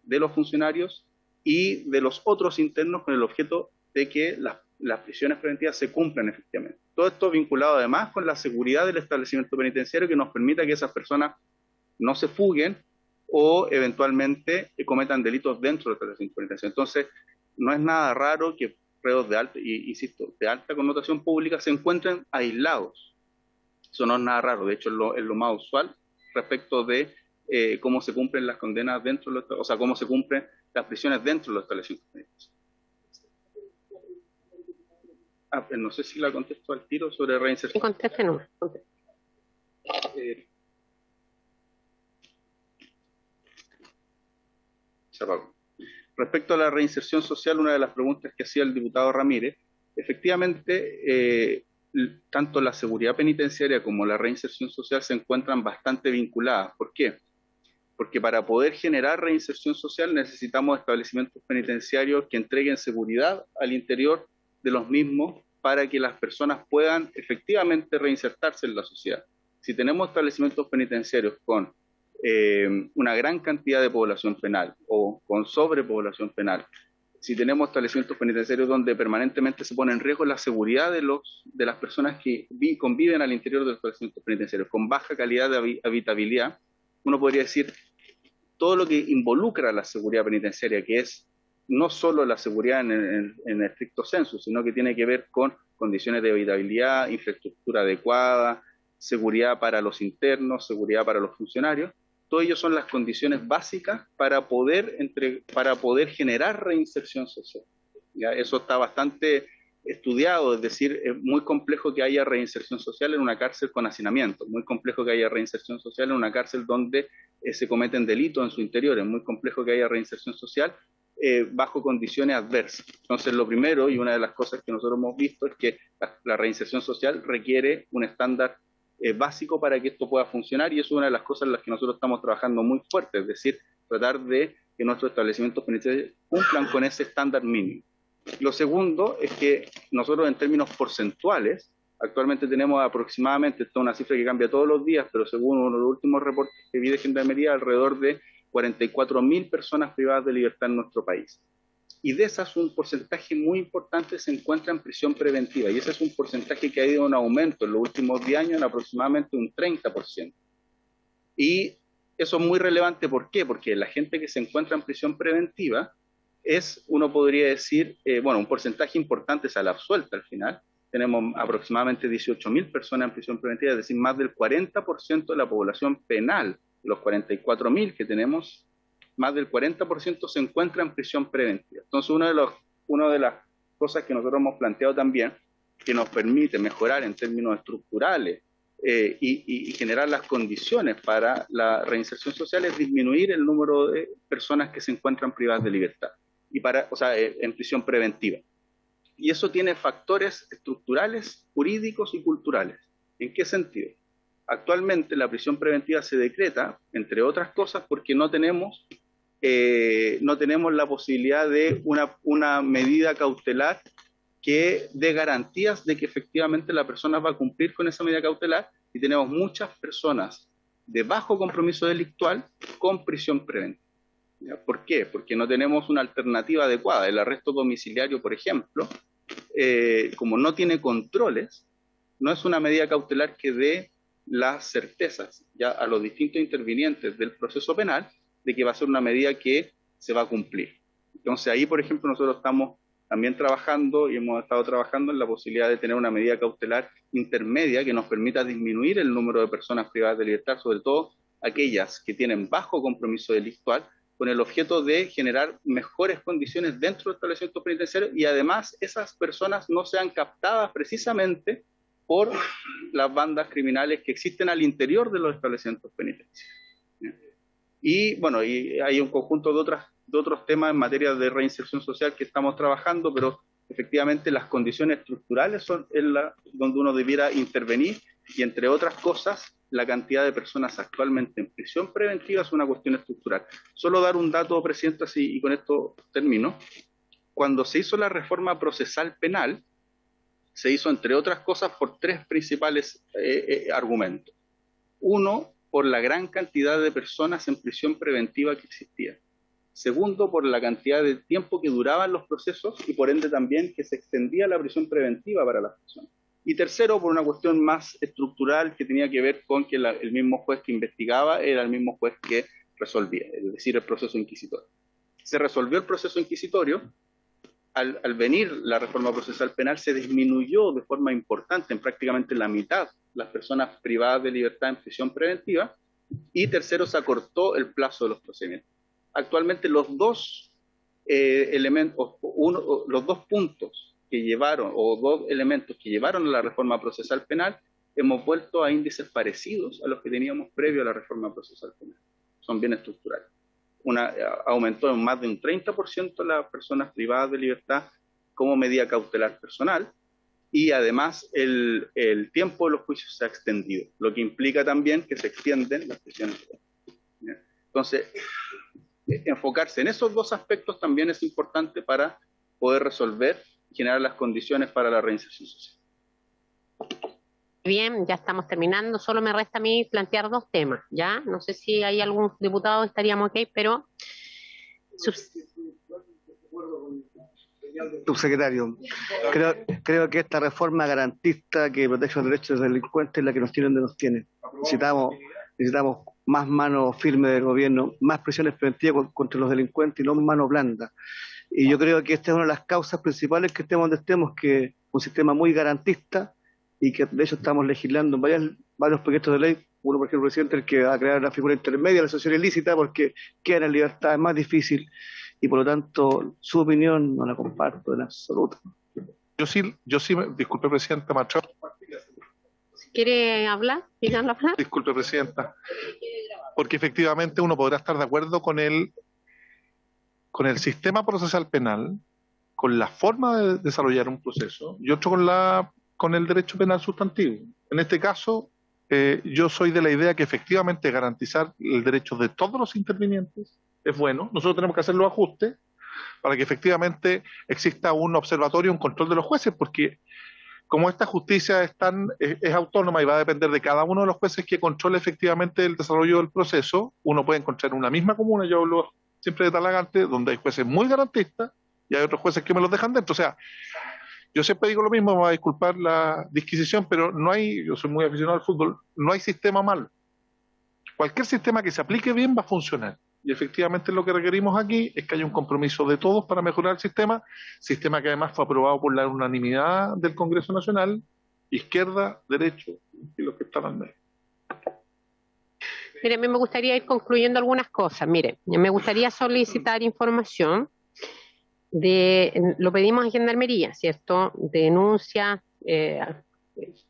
de los funcionarios y de los otros internos con el objeto de que las prisiones preventivas se cumplan efectivamente. Todo esto vinculado además con la seguridad del establecimiento penitenciario que nos permita que esas personas no se fuguen o eventualmente cometan delitos dentro del establecimiento penitenciario. Entonces, no es nada raro que reos de alta, insisto, de alta connotación pública se encuentren aislados. Eso no es nada raro, de hecho es lo más usual respecto de cómo se cumplen las condenas dentro de o sea, cómo se cumplen las prisiones dentro de los establecimientos penitenciarios. No sé si la contesto al tiro sobre reinserción. Sí, conteste, no. Se apagó. Respecto a la reinserción social, una de las preguntas que hacía el diputado Ramírez, efectivamente, tanto la seguridad penitenciaria como la reinserción social se encuentran bastante vinculadas. ¿Por qué? Porque para poder generar reinserción social necesitamos establecimientos penitenciarios que entreguen seguridad al interior de los mismos para que las personas puedan efectivamente reinsertarse en la sociedad. Si tenemos establecimientos penitenciarios con una gran cantidad de población penal o con sobrepoblación penal, si tenemos establecimientos penitenciarios donde permanentemente se pone en riesgo la seguridad de las personas que conviven al interior de los establecimientos penitenciarios con baja calidad de habitabilidad, uno podría decir todo lo que involucra la seguridad penitenciaria, que es no solo la seguridad en estricto sensu, sino que tiene que ver con condiciones de habitabilidad, infraestructura adecuada, seguridad para los internos, seguridad para los funcionarios. Todo ello son las condiciones básicas para poder generar reinserción social. ¿Ya? Eso está bastante estudiado, es decir, es muy complejo que haya reinserción social en una cárcel con hacinamiento, muy complejo que haya reinserción social en una cárcel donde se cometen delitos en su interior, es muy complejo que haya reinserción social bajo condiciones adversas. Entonces, lo primero y una de las cosas que nosotros hemos visto es que la reinserción social requiere un estándar básico para que esto pueda funcionar y eso es una de las cosas en las que nosotros estamos trabajando muy fuerte, es decir, tratar de que nuestros establecimientos penitenciarios cumplan con ese estándar mínimo. Lo segundo es que nosotros en términos porcentuales, actualmente tenemos aproximadamente, esto es una cifra que cambia todos los días, pero según uno de los últimos reportes que vi de Gendarmería, alrededor de 44.000 personas privadas de libertad en nuestro país. Y de esas un porcentaje muy importante se encuentra en prisión preventiva y ese es un porcentaje que ha ido en aumento en los últimos 10 años en aproximadamente un 30%. Y eso es muy relevante, ¿por qué? Porque la gente que se encuentra en prisión preventiva es, uno podría decir, un porcentaje importante es a la absuelta al final. Tenemos aproximadamente 18.000 personas en prisión preventiva, es decir, más del 40% de la población penal, los 44.000 que tenemos, más del 40% se encuentra en prisión preventiva. Entonces, una de las cosas que nosotros hemos planteado también, que nos permite mejorar en términos estructurales y generar las condiciones para la reinserción social es disminuir el número de personas que se encuentran privadas de libertad, en prisión preventiva. Y eso tiene factores estructurales, jurídicos y culturales. ¿En qué sentido? Actualmente la prisión preventiva se decreta, entre otras cosas, porque no tenemos la posibilidad de una medida cautelar que dé garantías de que efectivamente la persona va a cumplir con esa medida cautelar y tenemos muchas personas de bajo compromiso delictual con prisión preventiva. ¿Ya? ¿Por qué? Porque no tenemos una alternativa adecuada. El arresto domiciliario, por ejemplo, como no tiene controles, no es una medida cautelar que dé las certezas ya a los distintos intervinientes del proceso penal de que va a ser una medida que se va a cumplir. Entonces ahí, por ejemplo, nosotros estamos también trabajando y hemos estado trabajando en la posibilidad de tener una medida cautelar intermedia que nos permita disminuir el número de personas privadas de libertad, sobre todo aquellas que tienen bajo compromiso delictual, con el objeto de generar mejores condiciones dentro del establecimiento penitenciario y además esas personas no sean captadas precisamente por las bandas criminales que existen al interior de los establecimientos penitenciarios. Y bueno, y hay un conjunto de otros temas en materia de reinserción social que estamos trabajando, pero efectivamente las condiciones estructurales son donde uno debiera intervenir y entre otras cosas la cantidad de personas actualmente en prisión preventiva es una cuestión estructural. Solo dar un dato, Presidenta, y con esto termino. Cuando se hizo la reforma procesal penal, se hizo entre otras cosas por tres principales argumentos. Uno, por la gran cantidad de personas en prisión preventiva que existía. Segundo, por la cantidad de tiempo que duraban los procesos y por ende también que se extendía la prisión preventiva para las personas. Y tercero, por una cuestión más estructural que tenía que ver con que el mismo juez que investigaba era el mismo juez que resolvía, es decir, el proceso inquisitorio. Se resolvió el proceso inquisitorio, al venir la reforma procesal penal se disminuyó de forma importante, en prácticamente la mitad, las personas privadas de libertad en prisión preventiva, y tercero, se acortó el plazo de los procedimientos. Actualmente los dos elementos, los dos puntos que llevaron, o dos elementos que llevaron a la reforma procesal penal, hemos vuelto a índices parecidos a los que teníamos previo a la reforma procesal penal. Son bien estructurales. Aumentó en más de un 30% las personas privadas de libertad como medida cautelar personal, y además el tiempo de los juicios se ha extendido, lo que implica también que se extienden las prisiones. Entonces, enfocarse en esos dos aspectos también es importante para poder resolver y generar las condiciones para la reinserción social. Bien, ya estamos terminando. Solo me resta a mí plantear dos temas, ¿ya? No sé si hay algún diputado, estaríamos ok, pero... Subsecretario, creo que esta reforma garantista que protege los derechos de los delincuentes es la que nos tiene donde nos tiene. Necesitamos más mano firme del gobierno, más presiones preventivas contra los delincuentes y no mano blanda. Y yo creo que esta es una de las causas principales que estemos donde estemos, que es un sistema muy garantista y que de hecho estamos legislando en varios proyectos de ley. Uno, por ejemplo, presidente, el que va a crear la figura intermedia de la asociación ilícita porque queda en libertad, es más difícil y por lo tanto su opinión no la comparto en absoluto. Yo sí, disculpe, Presidenta Machado. ¿Quiere hablar? ¿Díganlo hablar? Disculpe, Presidenta. Porque efectivamente uno podrá estar de acuerdo con el sistema procesal penal, con la forma de desarrollar un proceso, y otro con el derecho penal sustantivo. En este caso, yo soy de la idea que efectivamente garantizar el derecho de todos los intervinientes es bueno. Nosotros tenemos que hacer los ajustes para que efectivamente exista un observatorio, un control de los jueces, porque como esta justicia es autónoma y va a depender de cada uno de los jueces que controle efectivamente el desarrollo del proceso, uno puede encontrar en una misma comuna, yo hablo siempre de Talagante, donde hay jueces muy garantistas y hay otros jueces que me los dejan dentro. O sea, yo siempre digo lo mismo, me va a disculpar la disquisición, pero yo soy muy aficionado al fútbol, no hay sistema malo. Cualquier sistema que se aplique bien va a funcionar. Y efectivamente lo que requerimos aquí es que haya un compromiso de todos para mejorar el sistema que además fue aprobado por la unanimidad del Congreso Nacional, izquierda, derecho y los que están al medio. Mire, a mí me gustaría ir concluyendo algunas cosas. Mire, me gustaría solicitar información lo pedimos a Gendarmería, ¿cierto? Denuncias,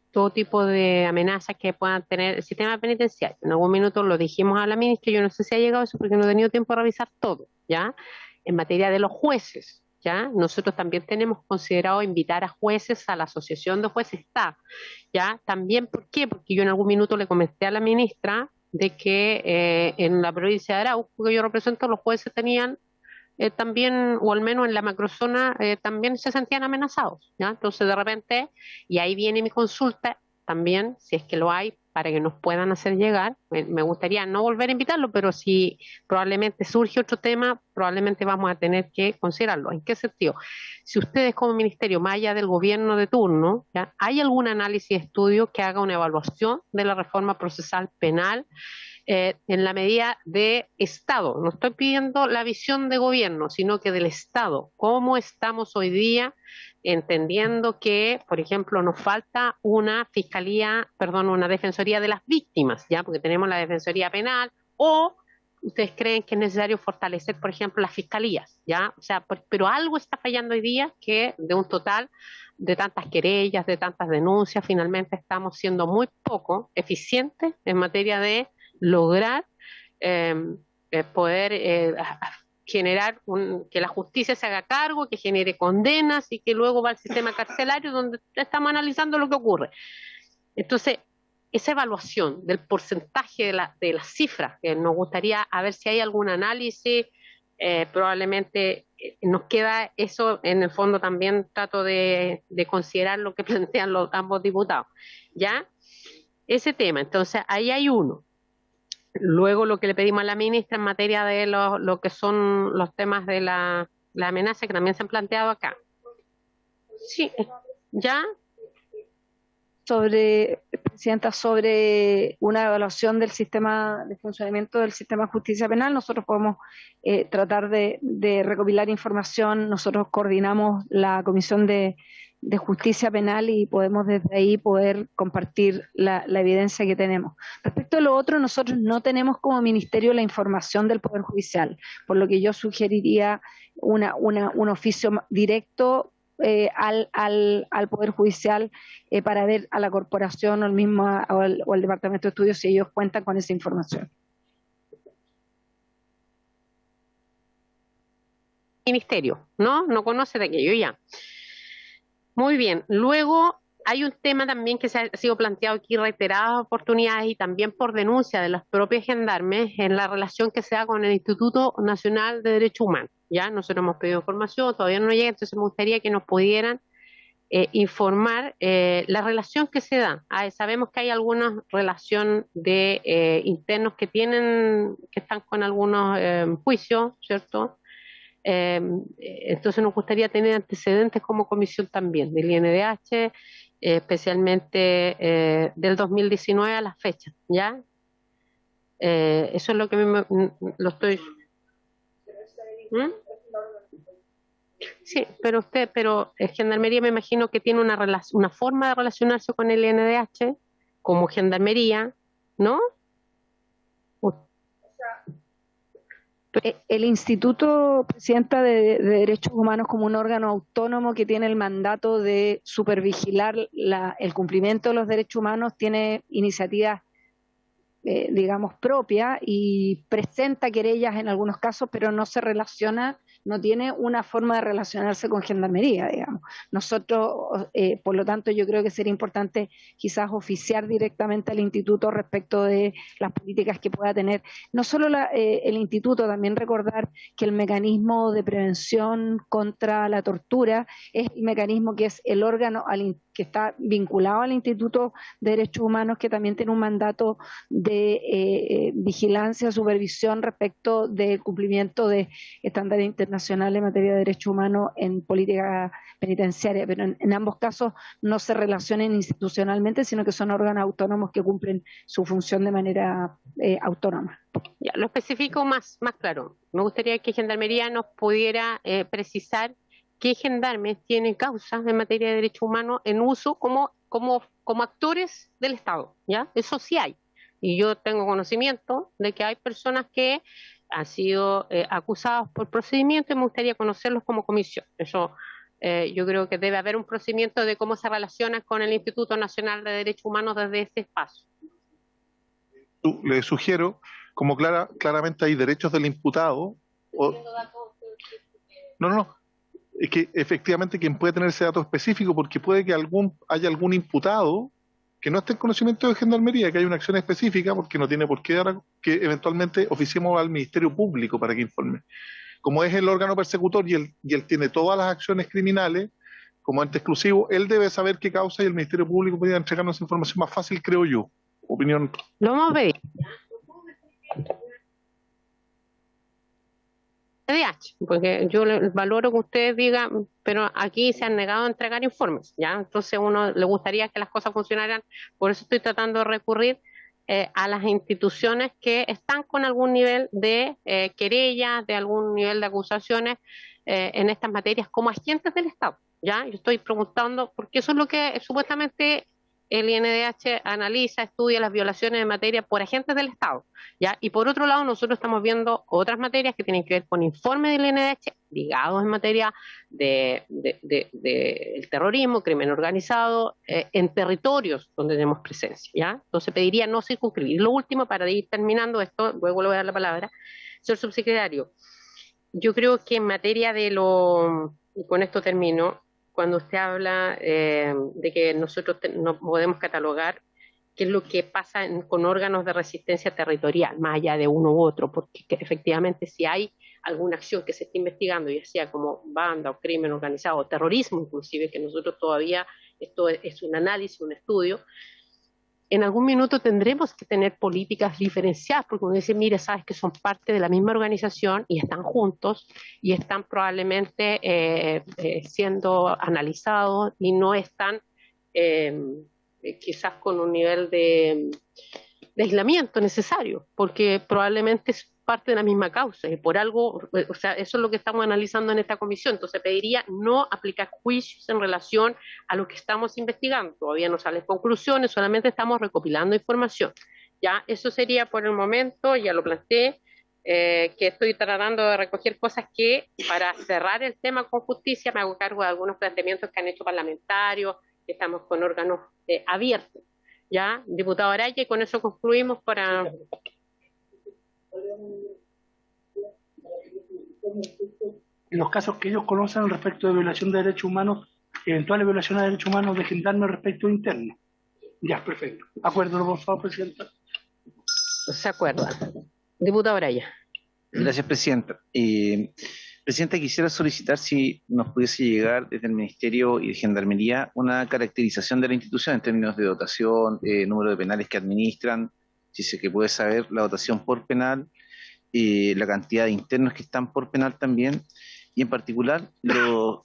todo tipo de amenazas que puedan tener el sistema penitenciario. En algún minuto lo dijimos a la ministra, yo no sé si ha llegado eso porque no he tenido tiempo de revisar todo, ¿ya? En materia de los jueces, ¿ya? Nosotros también tenemos considerado invitar a jueces a la Asociación de Jueces está, ¿ya? También, ¿por qué? Porque yo en algún minuto le comenté a la ministra de que en la provincia de Arauco, que yo represento, los jueces tenían también, o al menos en la macrozona, también se sentían amenazados, ¿ya? Entonces de repente, y ahí viene mi consulta también, si es que lo hay, para que nos puedan hacer llegar me gustaría no volver a invitarlo, pero si probablemente surge otro tema, probablemente vamos a tener que considerarlo. ¿En qué sentido? Si ustedes como ministerio, más allá del gobierno de turno, ¿ya? ¿Hay algún análisis, estudio que haga una evaluación de la reforma procesal penal en la medida de Estado? No estoy pidiendo la visión de gobierno, sino que del Estado. ¿Cómo estamos hoy día entendiendo que, por ejemplo, nos falta una una defensoría de las víctimas, ya, porque tenemos la defensoría penal, o ustedes creen que es necesario fortalecer, por ejemplo, las fiscalías, ya, o sea, pero algo está fallando hoy día que de un total de tantas querellas, de tantas denuncias, finalmente estamos siendo muy poco eficientes en materia de lograr poder generar que la justicia se haga cargo, que genere condenas y que luego va al sistema carcelario donde estamos analizando lo que ocurre. Entonces, esa evaluación del porcentaje de las cifras, que nos gustaría a ver si hay algún análisis, probablemente nos queda eso, en el fondo también trato de considerar lo que plantean ambos diputados, ¿ya? Ese tema, entonces ahí hay uno. Luego lo que le pedimos a la ministra en materia de lo que son los temas de la amenaza que también se han planteado acá. Sí, ya. Presidenta, sobre una evaluación del sistema de funcionamiento del sistema de justicia penal, nosotros podemos tratar de recopilar información. Nosotros coordinamos la Comisión de Justicia Penal y podemos desde ahí poder compartir la evidencia que tenemos. Respecto a lo otro, nosotros no tenemos como ministerio la información del Poder Judicial, por lo que yo sugeriría un oficio directo al Poder Judicial para ver a la corporación o el mismo o al Departamento de Estudios si ellos cuentan con esa información. Ministerio, ¿no? No conoce de aquello ya. Muy bien. Luego hay un tema también que ha sido planteado aquí reiteradas oportunidades y también por denuncia de los propios gendarmes en la relación que se da con el Instituto Nacional de Derechos Humanos. Ya nosotros hemos pedido información, todavía no llega, entonces me gustaría que nos pudieran informar la relación que se da. Sabemos que hay alguna relación de internos que están con algunos juicios, ¿cierto? Entonces nos gustaría tener antecedentes como comisión también del INDH, especialmente del 2019 a la fecha, ¿ya? Eso es lo que lo estoy... ¿Mm? Sí, pero Gendarmería me imagino que tiene una forma de relacionarse con el INDH como Gendarmería, ¿no? El Instituto, Presidenta, de Derechos Humanos como un órgano autónomo que tiene el mandato de supervigilar el cumplimiento de los derechos humanos, tiene iniciativas, digamos, propias y presenta querellas en algunos casos, pero no se relaciona, no tiene una forma de relacionarse con Gendarmería, digamos. Nosotros, por lo tanto, yo creo que sería importante quizás oficiar directamente al Instituto respecto de las políticas que pueda tener. No solo el Instituto, también recordar que el mecanismo de prevención contra la tortura es el mecanismo que es el órgano que está vinculado al Instituto de Derechos Humanos, que también tiene un mandato de vigilancia, supervisión respecto del cumplimiento de estándares internacionales en materia de derechos humanos en política penitenciaria, pero en ambos casos no se relacionan institucionalmente, sino que son órganos autónomos que cumplen su función de manera autónoma. Ya, lo especifico más claro. Me gustaría que Gendarmería nos pudiera precisar qué gendarmes tienen causas en materia de derechos humanos en uso como actores del Estado, ¿ya? Eso sí hay. Y yo tengo conocimiento de que hay personas que han sido acusados por procedimiento y me gustaría conocerlos como comisión. Eso yo creo que debe haber un procedimiento de cómo se relaciona con el Instituto Nacional de Derechos Humanos desde ese espacio. Le sugiero, como claramente hay derechos del imputado, no, es que efectivamente quien puede tener ese dato específico, porque puede que haya algún imputado que no esté en conocimiento de Gendarmería, que hay una acción específica, porque no tiene por qué dar, que eventualmente oficiemos al Ministerio Público para que informe. Como es el órgano persecutor y él tiene todas las acciones criminales, como ente exclusivo, él debe saber qué causa y el Ministerio Público podría entregarnos información más fácil, creo yo. opinión. Lo vamos a pedir. DH, porque yo valoro que ustedes digan, pero aquí se han negado a entregar informes, ¿ya? Entonces uno le gustaría que las cosas funcionaran, por eso estoy tratando de recurrir a las instituciones que están con algún nivel de querellas, de algún nivel de acusaciones en estas materias como agentes del Estado, ¿ya? Yo estoy preguntando, porque eso es lo que supuestamente el INDH analiza, estudia las violaciones de materia por agentes del Estado, ¿ya? Y por otro lado, nosotros estamos viendo otras materias que tienen que ver con informes del INDH ligados en materia de el terrorismo, crimen organizado, en territorios donde tenemos presencia, ¿ya? Entonces pediría no circunscribir. Y lo último, para ir terminando esto, luego le voy a dar la palabra, señor subsecretario, yo creo que en materia de y con esto termino, cuando usted habla de que nosotros no podemos catalogar qué es lo que pasa con órganos de resistencia territorial, más allá de uno u otro, porque efectivamente si hay alguna acción que se está investigando, ya sea como banda o crimen organizado o terrorismo inclusive, que nosotros todavía, esto es un análisis, un estudio, en algún minuto tendremos que tener políticas diferenciadas, porque uno dice, mire, sabes que son parte de la misma organización y están juntos y están probablemente siendo analizados y no están quizás con un nivel de aislamiento necesario, porque probablemente es parte de la misma causa y por algo, o sea, eso es lo que estamos analizando en esta comisión. Entonces pediría no aplicar juicios en relación a lo que estamos investigando. Todavía no salen conclusiones, solamente estamos recopilando información. Ya, eso sería por el momento, ya lo planteé, que estoy tratando de recoger cosas que, para cerrar el tema con justicia, me hago cargo de algunos planteamientos que han hecho parlamentarios, que estamos con órganos abiertos. Ya, diputado Araya, y con eso concluimos para... En los casos que ellos conocen respecto de violación de derechos humanos, eventuales violaciones de derechos humanos de gendarme respecto interno. Ya, perfecto. Acuerdo, por favor, presidenta. Se acuerda. Diputado Araya. Gracias, presidenta. Presidenta, quisiera solicitar si nos pudiese llegar desde el Ministerio y de Gendarmería una caracterización de la institución en términos de dotación, número de penales que administran, si se que puede saber la dotación por penal, la cantidad de internos que están por penal también, y en particular,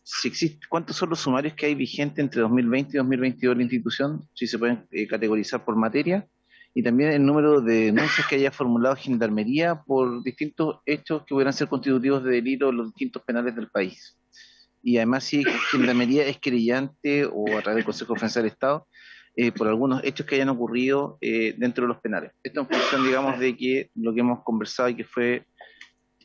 si existe, cuántos son los sumarios que hay vigentes entre 2020 y 2022 en la institución, si se pueden categorizar por materia, y también el número de denuncias que haya formulado Gendarmería por distintos hechos que pudieran ser constitutivos de delito en los distintos penales del país. Y además si Gendarmería es querellante o a través del Consejo de Defensa del Estado por algunos hechos que hayan ocurrido dentro de los penales. Esto en función, digamos, de que lo que hemos conversado y que fue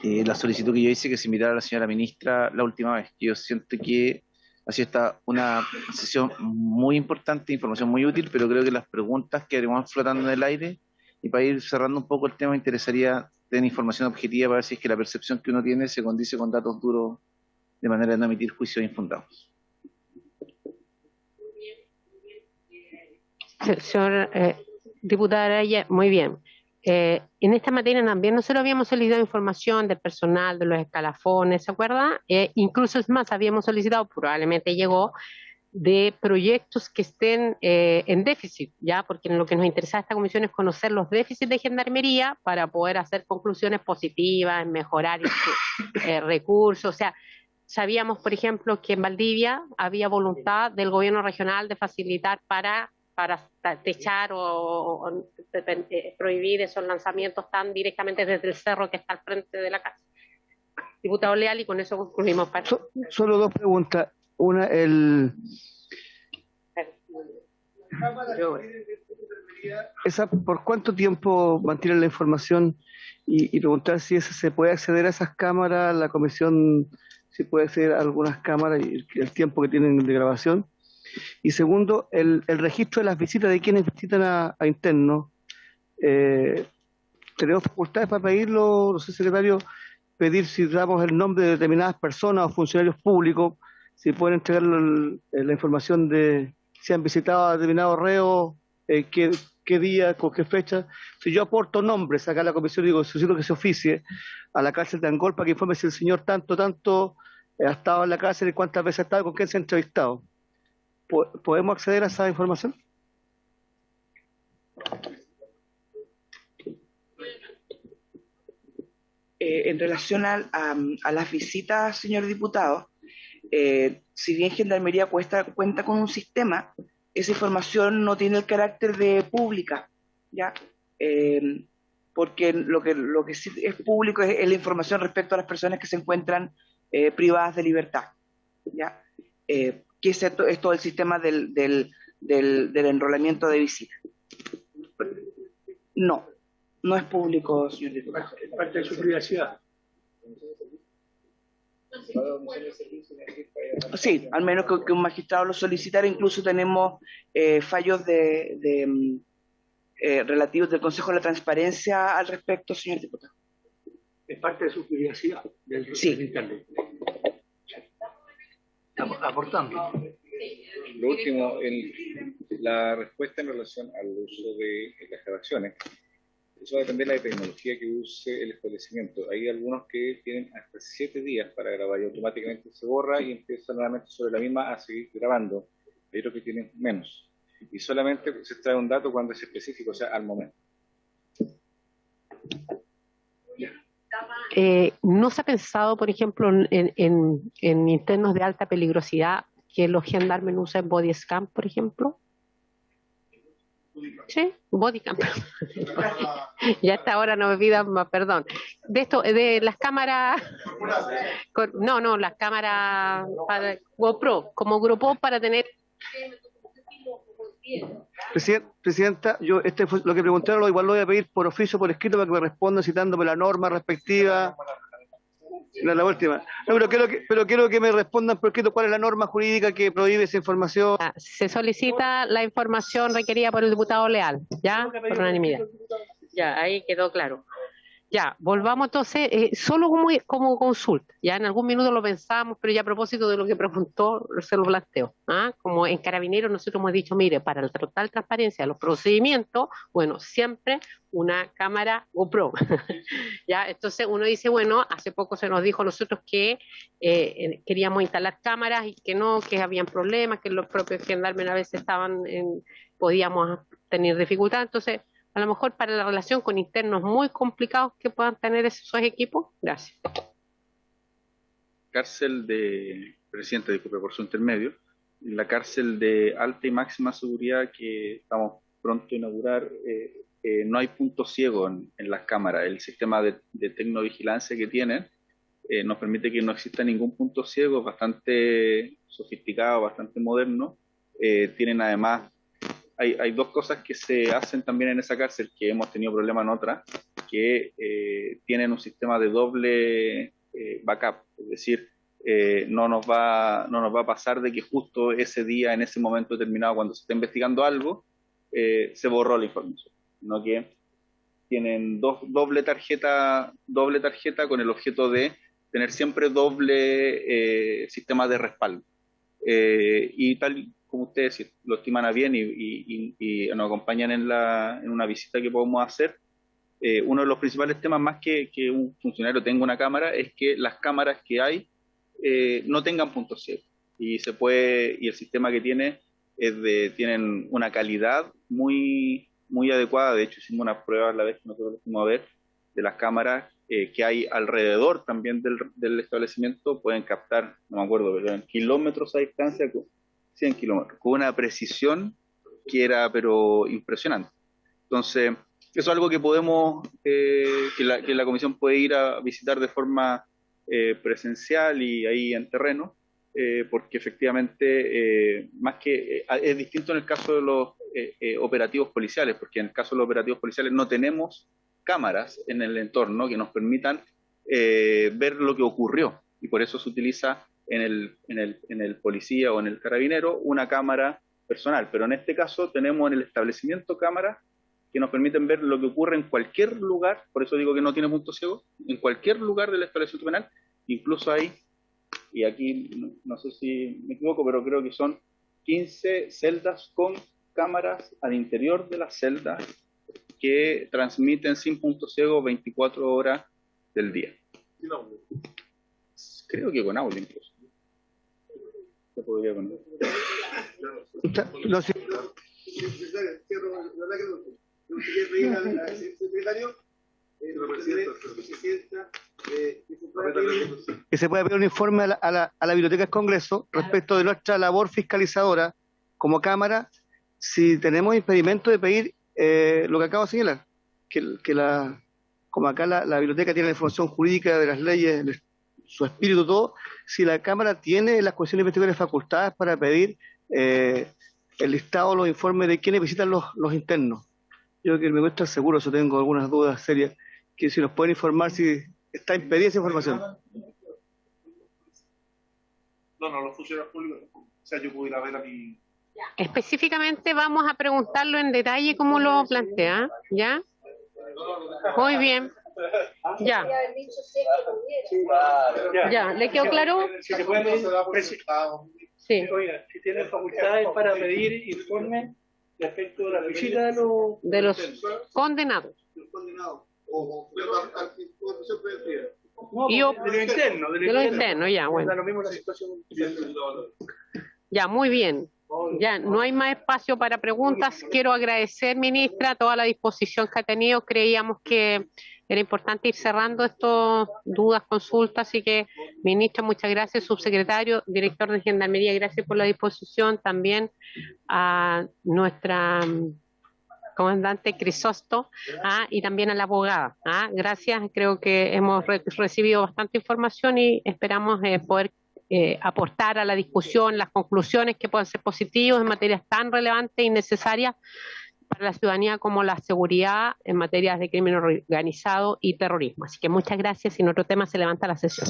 la solicitud que yo hice que se invitara a la señora ministra la última vez. Yo siento que ha sido esta una sesión muy importante, información muy útil, pero creo que las preguntas que vamos flotando en el aire, y para ir cerrando un poco el tema, me interesaría tener información objetiva para ver si es que la percepción que uno tiene se condice con datos duros de manera de no emitir juicios infundados. Señor diputado Araya, muy bien. En esta materia también nosotros habíamos solicitado información del personal, de los escalafones, ¿se acuerda? Incluso es más, habíamos solicitado, probablemente llegó, de proyectos que estén en déficit, ¿ya? Porque lo que nos interesa a esta comisión es conocer los déficits de Gendarmería para poder hacer conclusiones positivas, mejorar recursos, o sea, sabíamos, por ejemplo, que en Valdivia había voluntad del gobierno regional de facilitar para techar o prohibir esos lanzamientos tan directamente desde el cerro que está al frente de la casa. Diputado Leal, y con eso concluimos. Solo dos preguntas. Una, ¿por cuánto tiempo mantienen la información? Y preguntar si se puede acceder a esas cámaras, la comisión, si puede acceder a algunas cámaras y el tiempo que tienen de grabación. Y segundo, el registro de las visitas de quienes visitan a internos. ¿Tenemos facultades para pedirlo, no sé, secretario, pedir si damos el nombre de determinadas personas o funcionarios públicos, si pueden entregar la información de si han visitado a determinados reos, qué día, con qué fecha? Si yo aporto nombres acá a la comisión, digo, necesito que se oficie a la cárcel de Angol para que informe si el señor tanto ha estado en la cárcel y cuántas veces ha estado y con quién se ha entrevistado. ¿Podemos acceder a esa información? en relación a las visitas, señor diputado, si bien Gendarmería cuenta con un sistema, esa información no tiene el carácter de pública, ¿ya? Porque lo que sí es público es la información respecto a las personas que se encuentran privadas de libertad, ¿ya? Que es todo el sistema del enrolamiento de visitas. No es público, señor diputado. Es parte de su privacidad. Sí, al menos que un magistrado lo solicitara. Incluso tenemos fallos relativos del Consejo de la Transparencia al respecto, señor diputado. Es parte de su privacidad del internet. Aportando. Lo último, la respuesta en relación al uso de las grabaciones, eso va a depender de la tecnología que use el establecimiento. Hay algunos que tienen hasta 7 días para grabar y automáticamente se borra y empieza nuevamente sobre la misma a seguir grabando. Hay otros que tienen menos. Y solamente se extrae un dato cuando es específico, o sea, al momento. ¿No se ha pensado, por ejemplo, en internos de alta peligrosidad que los gendarmes usen body scan, por ejemplo? Sí, bodycam. Ya hasta ahora no me pidan más, perdón. De las cámaras, las cámaras para GoPro, como grupo para tener. Presidenta, yo lo que preguntaron igual lo voy a pedir por oficio, por escrito, para que me respondan citándome la norma respectiva. La última. No, pero quiero que me respondan por escrito cuál es la norma jurídica que prohíbe esa información. Se solicita la información requerida por el diputado Leal, ¿ya? Por unanimidad. Ya, ahí quedó claro. Ya, volvamos entonces, solo como consulta. Ya en algún minuto lo pensamos, pero ya a propósito de lo que preguntó, se lo planteo. ¿Ah? Como en Carabineros nosotros hemos dicho, mire, para la total transparencia de los procedimientos, bueno, siempre una cámara GoPro. Ya, entonces uno dice, bueno, hace poco se nos dijo a nosotros que queríamos instalar cámaras y que no, que habían problemas, que los propios gendarmes a veces podíamos tener dificultad. Entonces, a lo mejor para la relación con internos muy complicados que puedan tener esos equipos. Gracias. Cárcel de, presidente, disculpe por su intermedio, la cárcel de alta y máxima seguridad que estamos pronto a inaugurar, no hay punto ciego en las cámaras. El sistema de tecnovigilancia que tienen nos permite que no exista ningún punto ciego, es bastante sofisticado, bastante moderno. Tienen además, hay dos cosas que se hacen también en esa cárcel, que hemos tenido problemas en otras, que tienen un sistema de doble backup, es decir, no nos va a pasar de que justo ese día, en ese momento determinado, cuando se está investigando algo, se borró la información, sino que tienen doble tarjeta con el objeto de tener siempre doble sistema de respaldo. Y tal como ustedes lo estiman a bien y nos acompañan en una visita que podemos hacer, uno de los principales temas, más que un funcionario tenga una cámara, es que las cámaras que hay no tengan puntos ciegos. Y el sistema que tienen una calidad muy, muy adecuada. De hecho, hicimos unas pruebas la vez que nosotros lo fuimos a ver de las cámaras que hay alrededor también del establecimiento. Pueden captar, no me acuerdo, pero en kilómetros a distancia, 100 kilómetros, con una precisión que era pero impresionante. Entonces, eso es algo que podemos, que la comisión puede ir a visitar de forma presencial y ahí en terreno, porque efectivamente, más que es distinto en el caso de los operativos policiales, porque en el caso de los operativos policiales no tenemos cámaras en el entorno que nos permitan ver lo que ocurrió, y por eso se utiliza en el policía o en el carabinero una cámara personal, pero en este caso tenemos en el establecimiento cámaras que nos permiten ver lo que ocurre en cualquier lugar. Por eso digo que no tiene punto ciego, en cualquier lugar del establecimiento penal. Incluso hay, y aquí no sé si me equivoco, pero creo que son 15 celdas con cámaras al interior de las celdas que transmiten sin punto ciego 24 horas del día. Creo que con audio incluso. Se podría poner. Secretario, Que se pueda pedir un informe a la Biblioteca del Congreso respecto de nuestra labor fiscalizadora como Cámara, si tenemos impedimento de pedir lo que acabo de señalar, como acá la Biblioteca tiene la información jurídica de las leyes, su espíritu, todo, si la Cámara tiene las comisiones investigatorias facultadas para pedir el listado, los informes de quienes visitan los internos. Yo que me muestra seguro, eso tengo algunas dudas serias, que si nos pueden informar si está impedida esa información. No, los funcionarios públicos, o sea, yo puedo ir a ver a mi... Específicamente vamos a preguntarlo en detalle cómo lo plantea, ¿ya? Muy bien. Ya. Ya, ¿le quedó claro? Si se puede Sí. Oiga, si tienen facultades para pedir informes respecto de la visita de los condenados. No, de lo interno. De lo interno, ya, bueno. Lo mismo la situación. Ya, muy bien. Ya, no hay más espacio para preguntas. Quiero agradecer, ministra, toda la disposición que ha tenido. Creíamos que era importante ir cerrando estas dudas, consultas, así que, ministra, muchas gracias. Subsecretario, director de Gendarmería, gracias por la disposición. También a nuestra comandante Crisosto, y también a la abogada. Gracias, creo que hemos recibido bastante información y esperamos poder aportar a la discusión las conclusiones que puedan ser positivas en materias tan relevantes y necesarias para la ciudadanía como la seguridad en materias de crimen organizado y terrorismo. Así que muchas gracias y en otro tema se levanta la sesión.